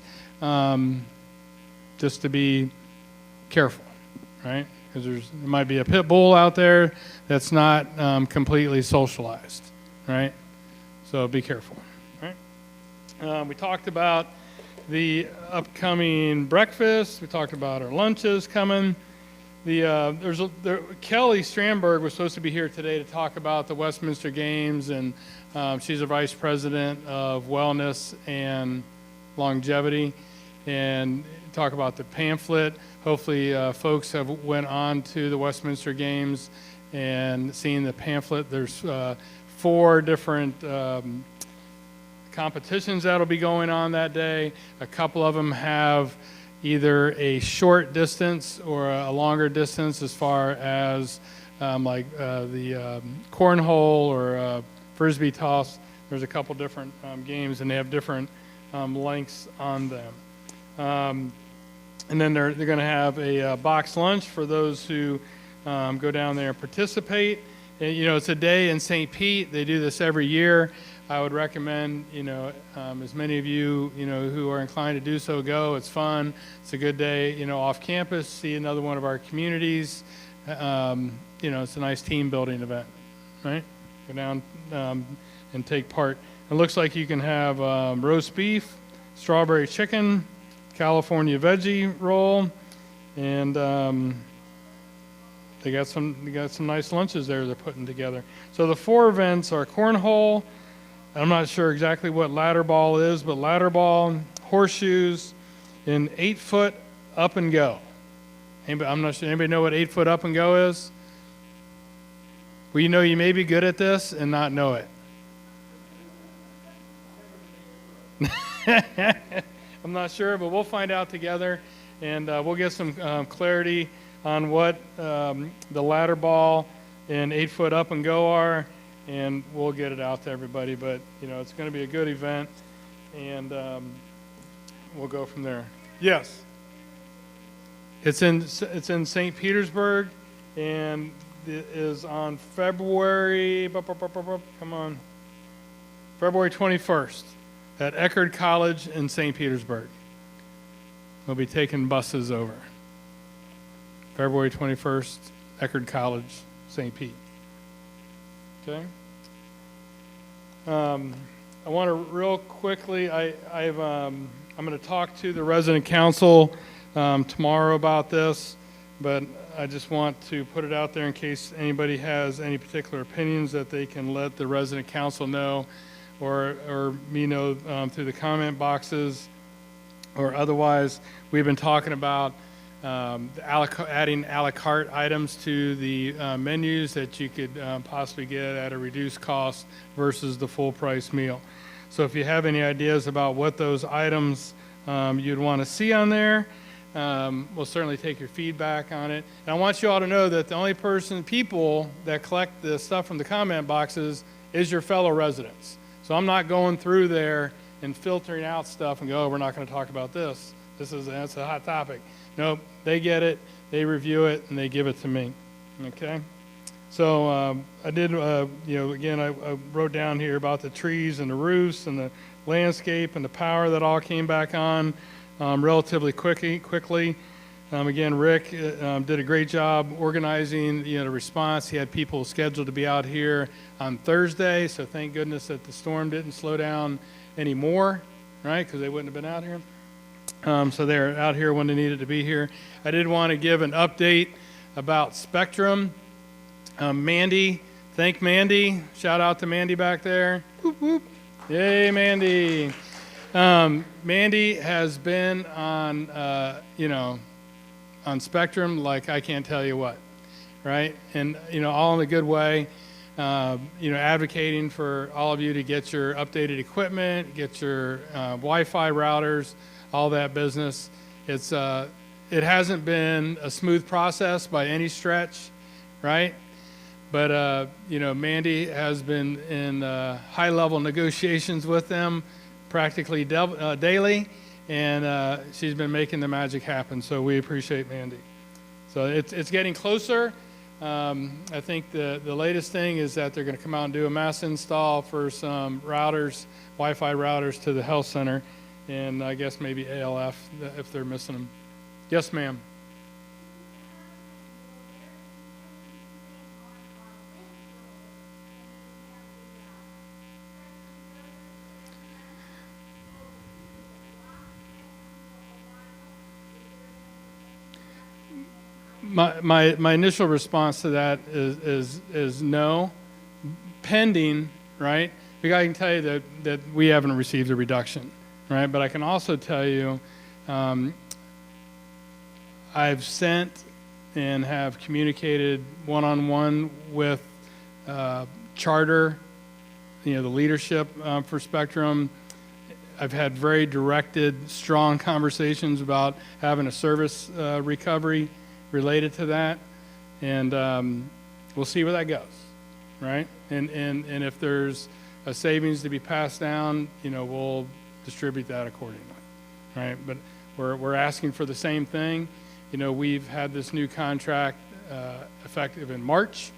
just to be careful, right? Because there might be a pit bull out there that's not completely socialized, right? So be careful, right? We talked about the upcoming breakfast. We talked about our lunches coming. Kelly Strandberg was supposed to be here today to talk about the Westminster Games, and she's a vice president of wellness and longevity, and talk about the pamphlet. Hopefully folks have went on to the Westminster Games and seen the pamphlet. There's 4 different competitions that'll be going on that day. A couple of them have either a short distance or a longer distance, as far as the cornhole or frisbee toss. There's a couple different games, and they have different lengths on them. And then they're going to have a box lunch for those who go down there and participate. And, it's a day in St. Pete. They do this every year. I would recommend, as many of you, who are inclined to do so, go. It's fun. It's a good day, off campus. See another one of our communities. It's a nice team building event, right? Go down and take part. It looks like you can have roast beef, strawberry chicken, California veggie roll, and they got some nice lunches there they're putting together. So the 4 events are cornhole. I'm not sure exactly what ladder ball is, but ladder ball, horseshoes, and 8-foot up and go. I'm not sure. Anybody know what 8-foot up and go is? Well, you may be good at this and not know it. I'm not sure, but we'll find out together, and we'll get some clarity on what the ladder ball and 8-foot up and go are, and we'll get it out to everybody. But it's going to be a good event, and we'll go from there. Yes, it's in St. Petersburg, and it is on February 21st at Eckerd College in St. Petersburg. We'll be taking buses over. February 21st, Eckerd College, St. Pete. Okay. I want to real quickly. I'm going to talk to the resident council tomorrow about this, but I just want to put it out there in case anybody has any particular opinions that they can let the resident council know, or me know through the comment boxes, or otherwise. We've been talking about adding a la carte items to the menus that you could possibly get at a reduced cost versus the full price meal. So if you have any ideas about what those items you'd want to see on there, we'll certainly take your feedback on it. And I want you all to know that the only people that collect the stuff from the comment boxes is your fellow residents. So I'm not going through there and filtering out stuff and go, oh, we're not going to talk about this. That's a hot topic. Nope, they get it, they review it, and they give it to me. Okay? So I did, again, I wrote down here about the trees and the roofs and the landscape and the power that all came back on relatively quickly. Again, Rick did a great job organizing the response. He had people scheduled to be out here on Thursday, so thank goodness that the storm didn't slow down anymore, right, because they wouldn't have been out here. So they're out here when they needed to be here. I did want to give an update about Spectrum. Mandy, thank Mandy. Shout out to Mandy back there. Whoop, whoop. Yay, Mandy. Mandy has been on, on Spectrum like I can't tell you what, right? And, all in a good way, advocating for all of you to get your updated equipment, get your Wi-Fi routers, all that business. It hasn't been a smooth process by any stretch, right? But, Mandy has been in high-level negotiations with them practically daily, and she's been making the magic happen, so we appreciate Mandy. So it's getting closer. I think the latest thing is that they're going to come out and do a mass install for some routers, Wi-Fi routers to the health center, and I guess maybe ALF if they're missing them. Yes, ma'am. My initial response to that is no, pending, right? Because I can tell you that we haven't received a reduction, right? But I can also tell you I've sent and have communicated one-on-one with Charter, the leadership for Spectrum. I've had very directed, strong conversations about having a service recovery related to that, and we'll see where that goes, right? And if there's a savings to be passed down, we'll distribute that accordingly, right? But we're asking for the same thing. We've had this new contract effective in March,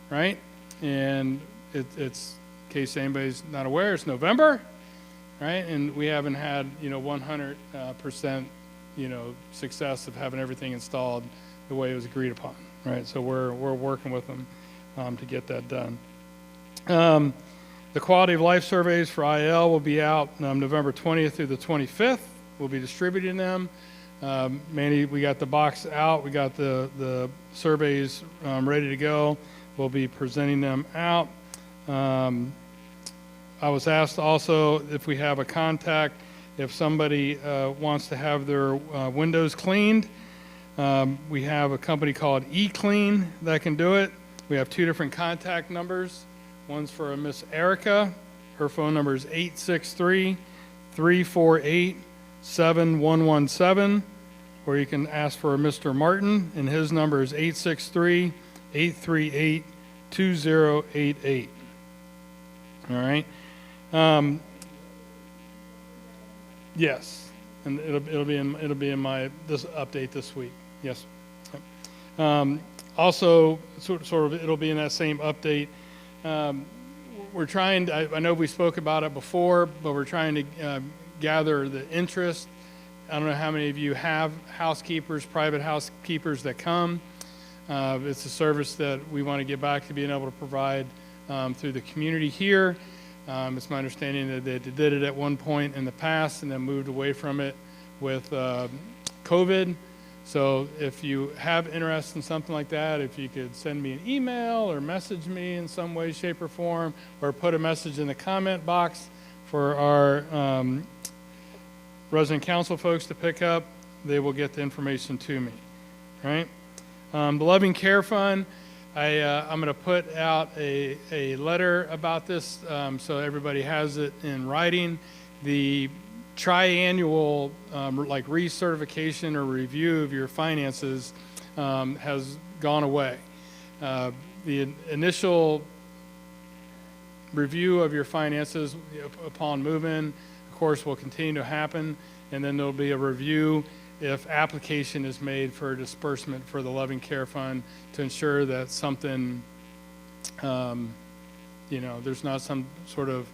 right? And it's, in case anybody's not aware, it's November, right? And we haven't had 100% success of having everything installed the way it was agreed upon, right? So we're working with them to get that done. The quality of life surveys for IL will be out November 20th through the 25th. We'll be distributing them. Manny, we got the box out. We got the surveys ready to go. We'll be presenting them out. I was asked also if we have a contact, if somebody wants to have their windows cleaned. We have a company called eClean that can do it. We have 2 different contact numbers. One's for a Miss Erica. Her phone number is 863-348-7117. Or you can ask for a Mr. Martin, and his number is 863-838-2088. All right. Yes, and it'll be in my this update this week. Yes. Also, sort of, it'll be in that same update. We're trying. I know we spoke about it before, but we're trying to gather the interest. I don't know how many of you have housekeepers, private housekeepers that come. It's a service that we want to get back to being able to provide through the community here. It's my understanding that they did it at one point in the past and then moved away from it with COVID. So if you have interest in something like that, if you could send me an email or message me in some way, shape, or form, or put a message in the comment box for our resident council folks to pick up, they will get the information to me, right? The Loving Care Fund, I'm going to put out a letter about this so everybody has it in writing. The triannual like recertification or review of your finances has gone away. The initial review of your finances upon move-in, of course, will continue to happen, and then there'll be a review if application is made for disbursement for the Loving Care Fund to ensure that something, there's not some sort of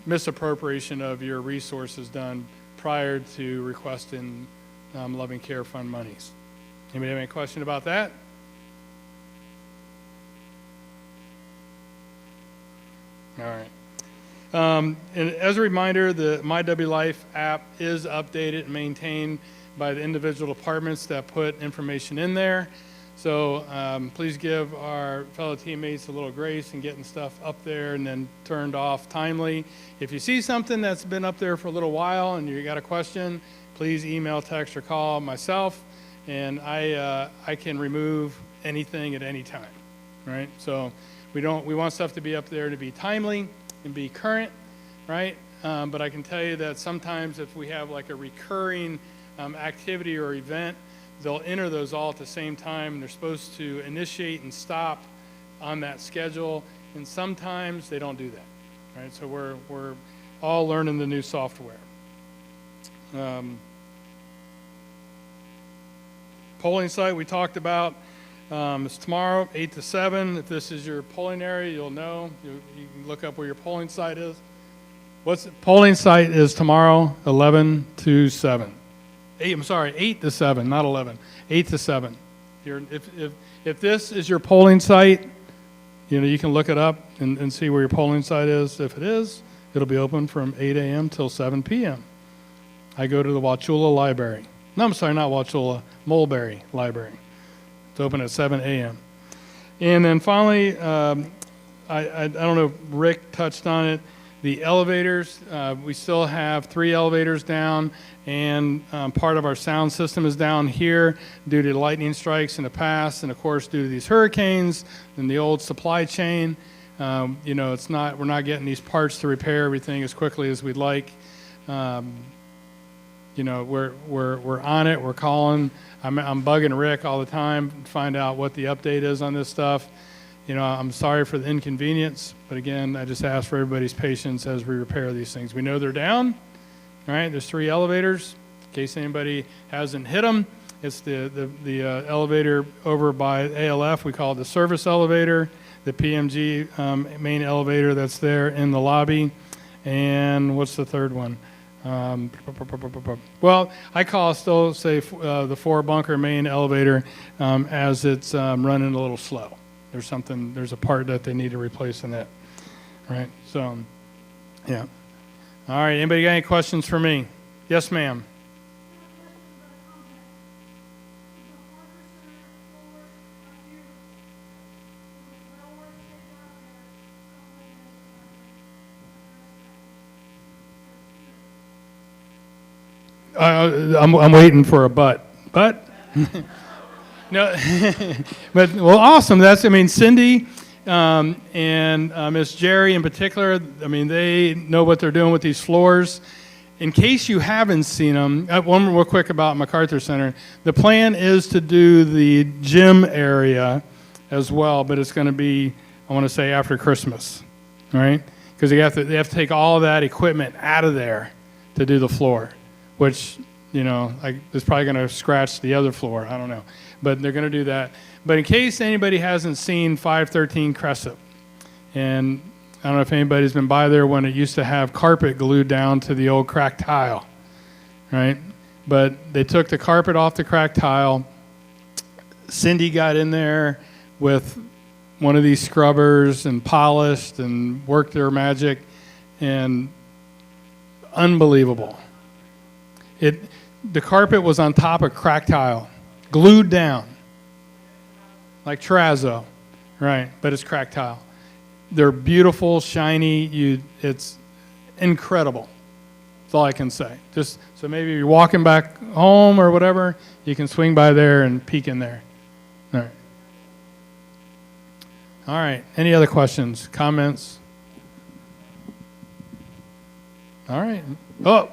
misappropriation of your resources done prior to requesting Loving Care Fund monies. Anybody have any question about that? All right. And as a reminder, the MyW Life app is updated and maintained by the individual departments that put information in there. So please give our fellow teammates a little grace in getting stuff up there and then turned off timely. If you see something that's been up there for a little while and you got a question, please email, text, or call myself, and I can remove anything at any time, right? So we want stuff to be up there to be timely and be current, right? But I can tell you that sometimes if we have like a recurring activity or event, they'll enter those all at the same time, and they're supposed to initiate and stop on that schedule, and sometimes they don't do that, right? So we're all learning the new software. Polling site we talked about. It's tomorrow, 8 to 7. If this is your polling area, you'll know. You can look up where your polling site is. Polling site is tomorrow, 11 to 7. 8 to 7, not 11. 8 to 7. If this is your polling site, you can look it up and see where your polling site is. If it is, it'll be open from 8 a.m. till 7 p.m. I go to the Wauchula Library. No, I'm sorry, not Wauchula, Mulberry Library. It's open at 7 a.m. And then finally, I don't know if Rick touched on it, the elevators. We still have 3 elevators down, and part of our sound system is down here due to lightning strikes in the past, and of course due to these hurricanes and the old supply chain. We're not getting these parts to repair everything as quickly as we'd like. We're on it. We're calling. I'm bugging Rick all the time to find out what the update is on this stuff. I'm sorry for the inconvenience, but again, I just ask for everybody's patience as we repair these things. We know they're down, right? There's 3 elevators. In case anybody hasn't hit them, it's the elevator over by ALF. We call it the service elevator, the PMG main elevator that's there in the lobby, and what's the third one? Well, I the 4-bunker main elevator as it's running a little slow. There's a part that they need to replace in it, right? So, yeah. All right, anybody got any questions for me? Yes, ma'am. I'm waiting for a but. But no, but well, awesome. Cindy and Miss Jerry in particular. I mean, they know what they're doing with these floors. In case you haven't seen them, one real quick about MacArthur Center. The plan is to do the gym area as well, but it's going to be, I want to say, after Christmas, all right? Because they have to take all of that equipment out of there to do the floor, which, is probably going to scratch the other floor. I don't know. But they're going to do that. But in case anybody hasn't seen 513 Crescent, and I don't know if anybody's been by there when it used to have carpet glued down to the old cracked tile, right? But they took the carpet off the cracked tile. Cindy got in there with one of these scrubbers and polished and worked their magic, and unbelievable. The carpet was on top of cracked tile, glued down, like terrazzo, right? But it's cracked tile. They're beautiful, shiny. It's incredible. That's all I can say. Just so maybe you're walking back home or whatever, you can swing by there and peek in there. All right. All right. Any other questions, comments? All right. Oh.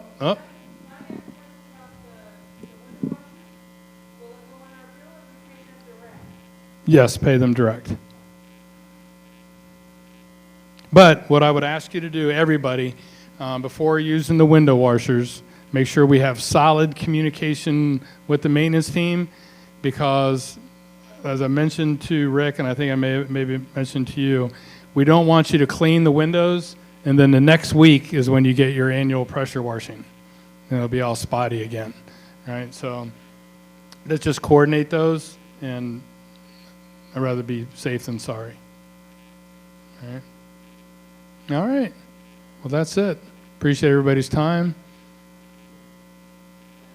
Yes, pay them direct. But what I would ask you to do, everybody, before using the window washers, make sure we have solid communication with the maintenance team, because as I mentioned to Rick, and I think I maybe mentioned to you, we don't want you to clean the windows, and then the next week is when you get your annual pressure washing. And it'll be all spotty again, right? So let's just coordinate those, and I'd rather be safe than sorry. All right. All right. Well, that's it. Appreciate everybody's time.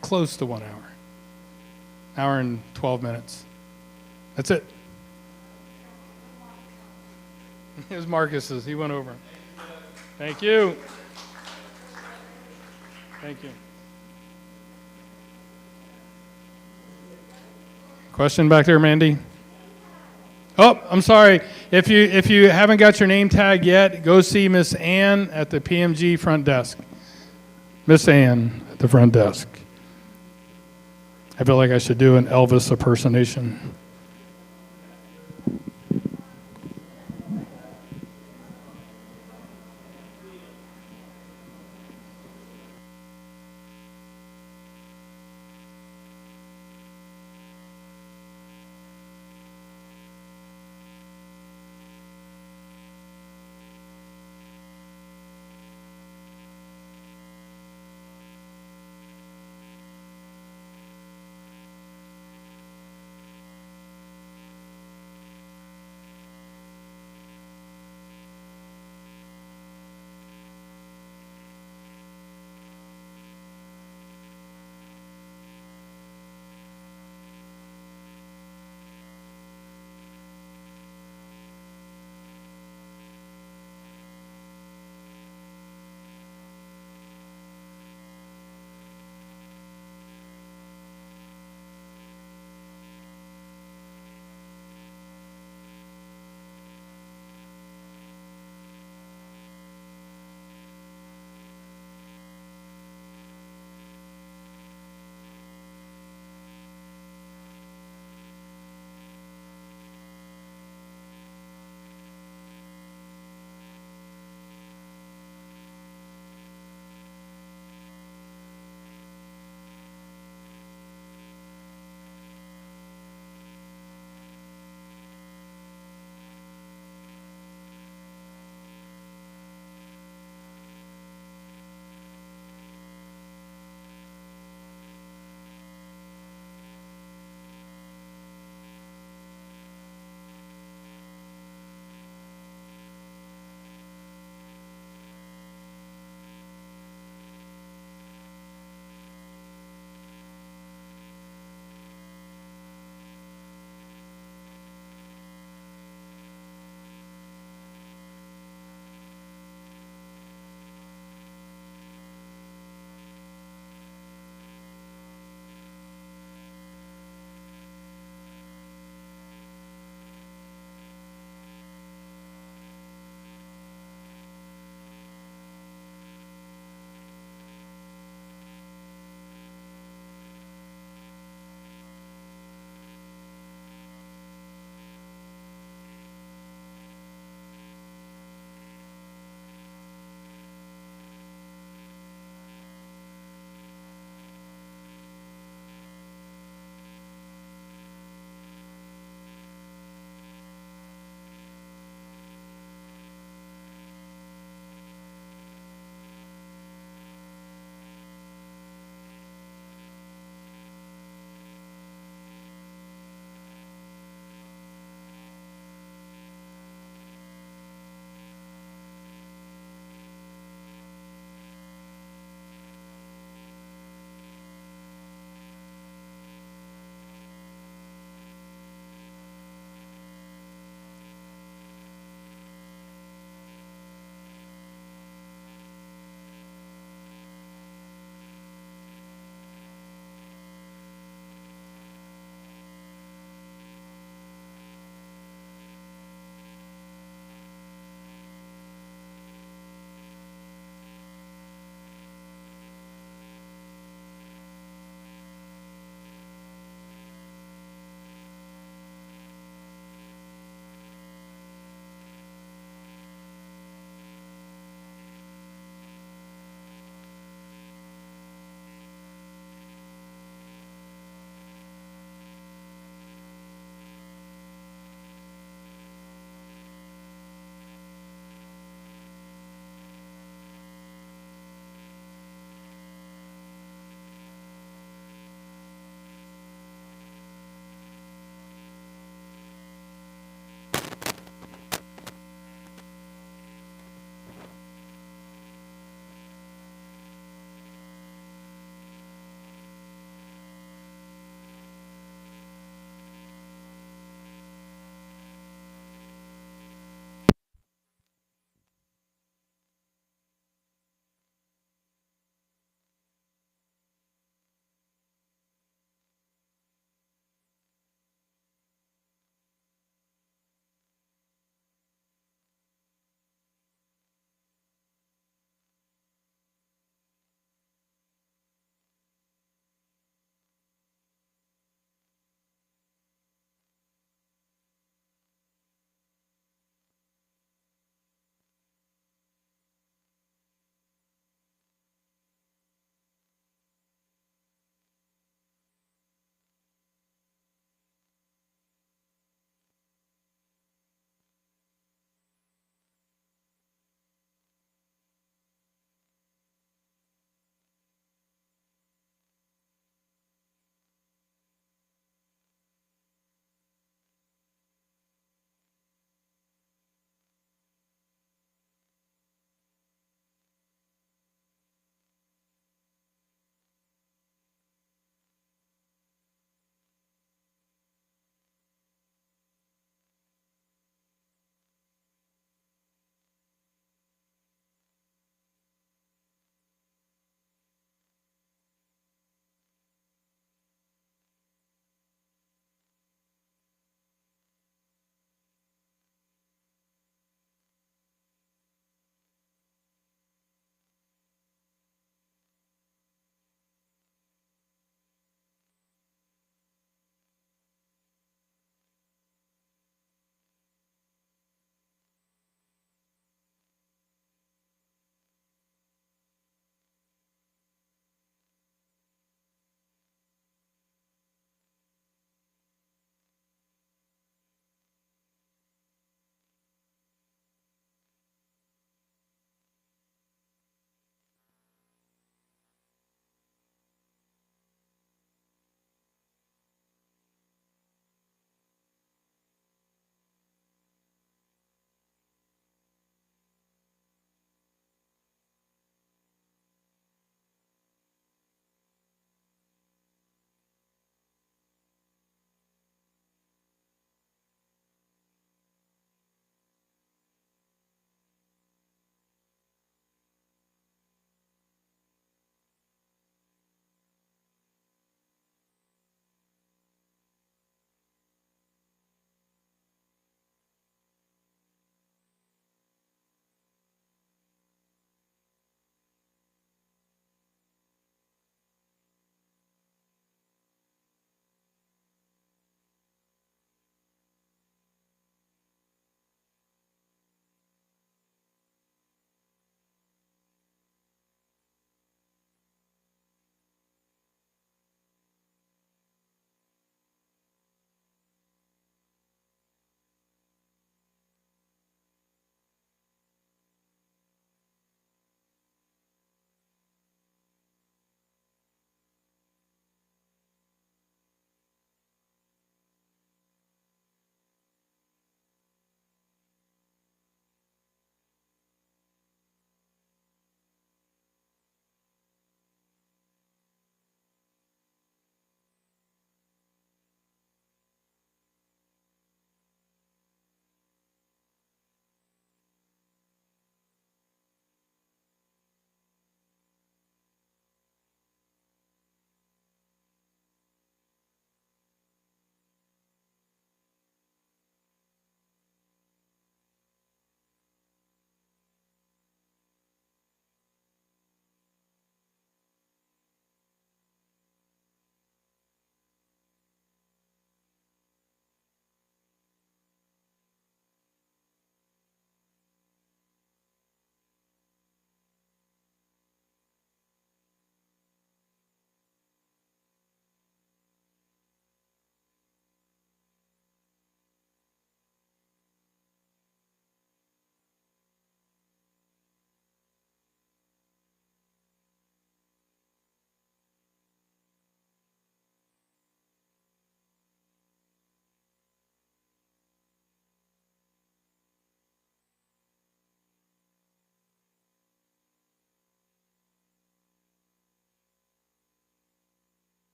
Close to 1 hour. Hour and 12 minutes. That's it. Here's Marcus's. He went over. Thank you. Thank you. Question back there, Mandy? Oh, I'm sorry. If you haven't got your name tag yet, go see Miss Ann at the PMG front desk. Miss Ann at the front desk. I feel like I should do an Elvis impersonation.